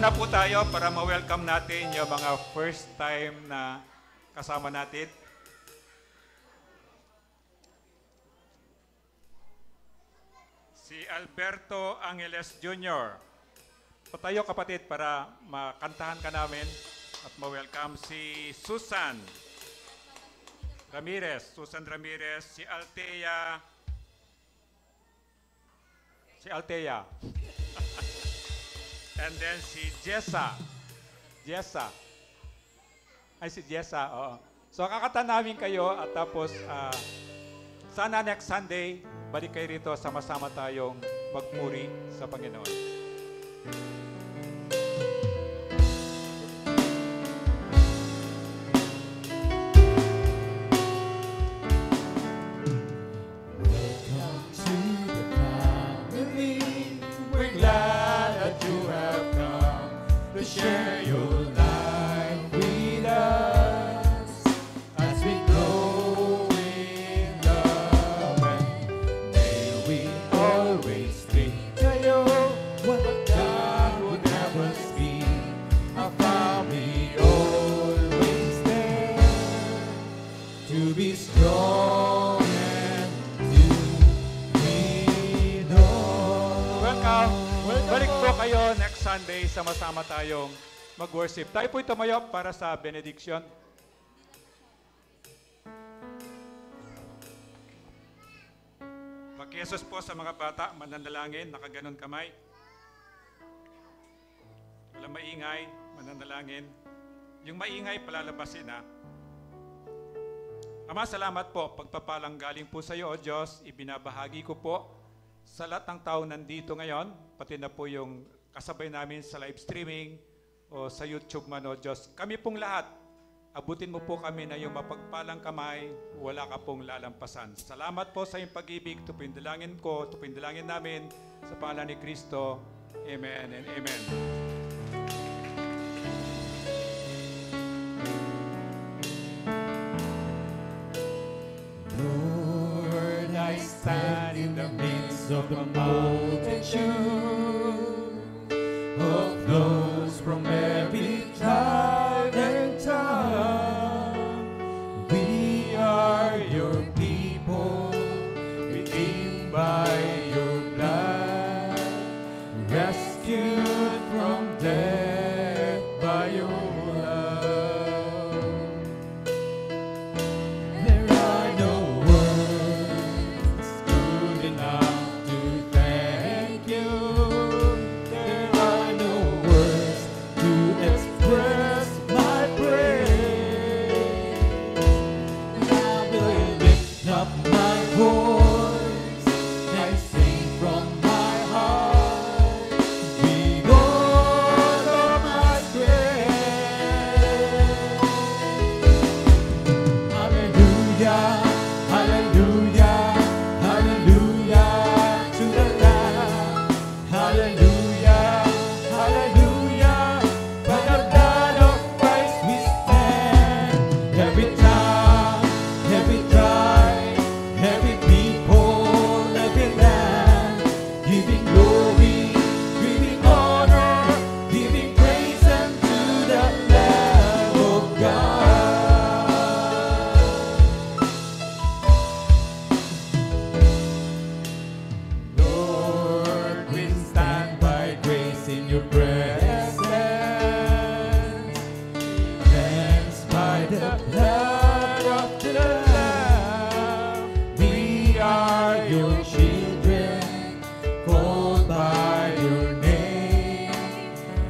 na po tayo para ma-welcome natin yung mga first time na kasama natin. Si Alberto Angeles Jr. Patayo kapatid para makantahan ka namin at ma-welcome si Susan Ramirez. Susan Ramirez, si Altea. And then si Jessa. Si Jessa, oo. So kakanta namin kayo at tapos sana next Sunday, balik kayo rito, sama-sama tayong magpuri sa Panginoon. Share your life with us as we grow in love, and may we always think to you what God would have us be, a family always there to be strong and to lean on. Welcome. Balik po kayo next Sunday, sama-sama tayong mag-worship. Tayo po'y tumayo para sa benediction. Pag-Jesus po sa mga bata, mananalangin, nakaganon kamay. Walang maingay, mananalangin. Yung maingay, palalabasin ha. Ama, salamat po. Pagpapalang galing po sa iyo, O Diyos, ibinabahagi ko po sa lahat ng tao nandito ngayon, pati na po yung kasabay namin sa live streaming o sa YouTube man, O Diyos. Kami pong lahat, abutin mo po kami na yung mapagpalang kamay, wala ka pong lalampasan. Salamat po sa iyong pag-ibig, tupindalangin ko, tupindalangin namin sa pangalan ni Kristo. Amen and amen. Lord, I stand in the midst of the multitude of those from every tribe and tongue. We are your people, redeemed by your blood, rescued from death by your love. There are no words good enough to thank you. There are no words to express my praise. I will lift up my voice and sing from my heart with all of my strength. Hallelujah, hallelujah, hallelujah to the Lamb. Hallelujah, hallelujah, by the blood of Christ we stand. Every tongue, every tribe, every people, every land, giving glory, giving honor, giving praise unto the Lamb of God. Lord, we stand by grace in your presence, cleansed by the blood of the Lamb. We are your children, called by your name.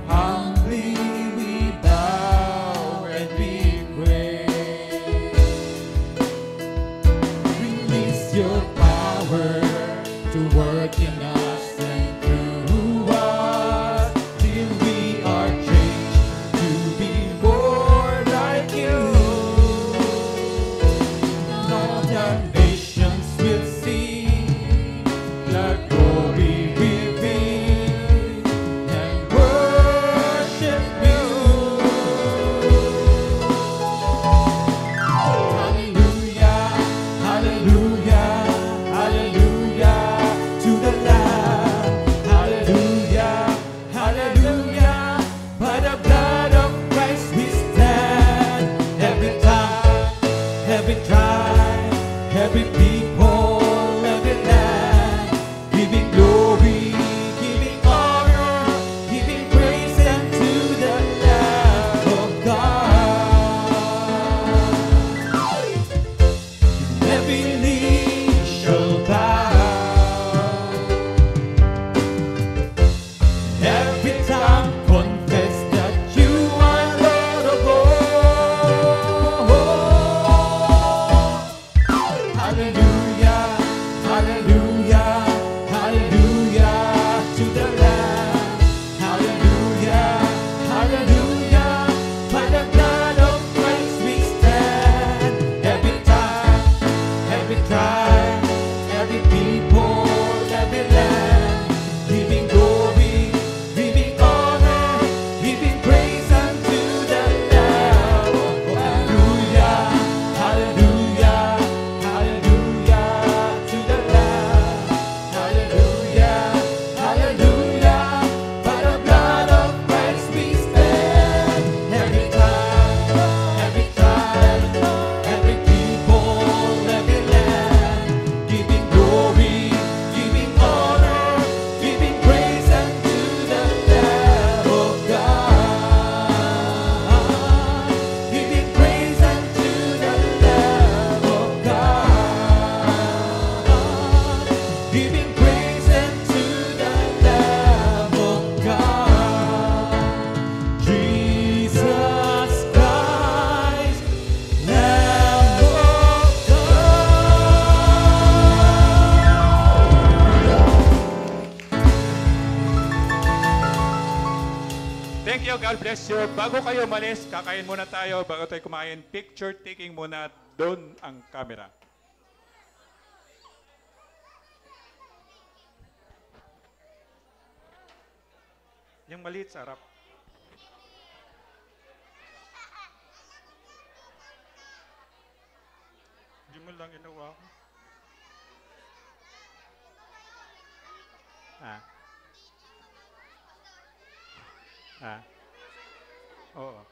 Humbly we bow and we pray. Release your power to work in us and through us, till we are changed to be more like you. bless you. Bago kayo malis, kakain muna tayo. Bago tayo kumain, picture taking muna. Doon ang camera. Yung maliit sa harap. Hindi mo lang inawa ko. Ah. Ah. Oo.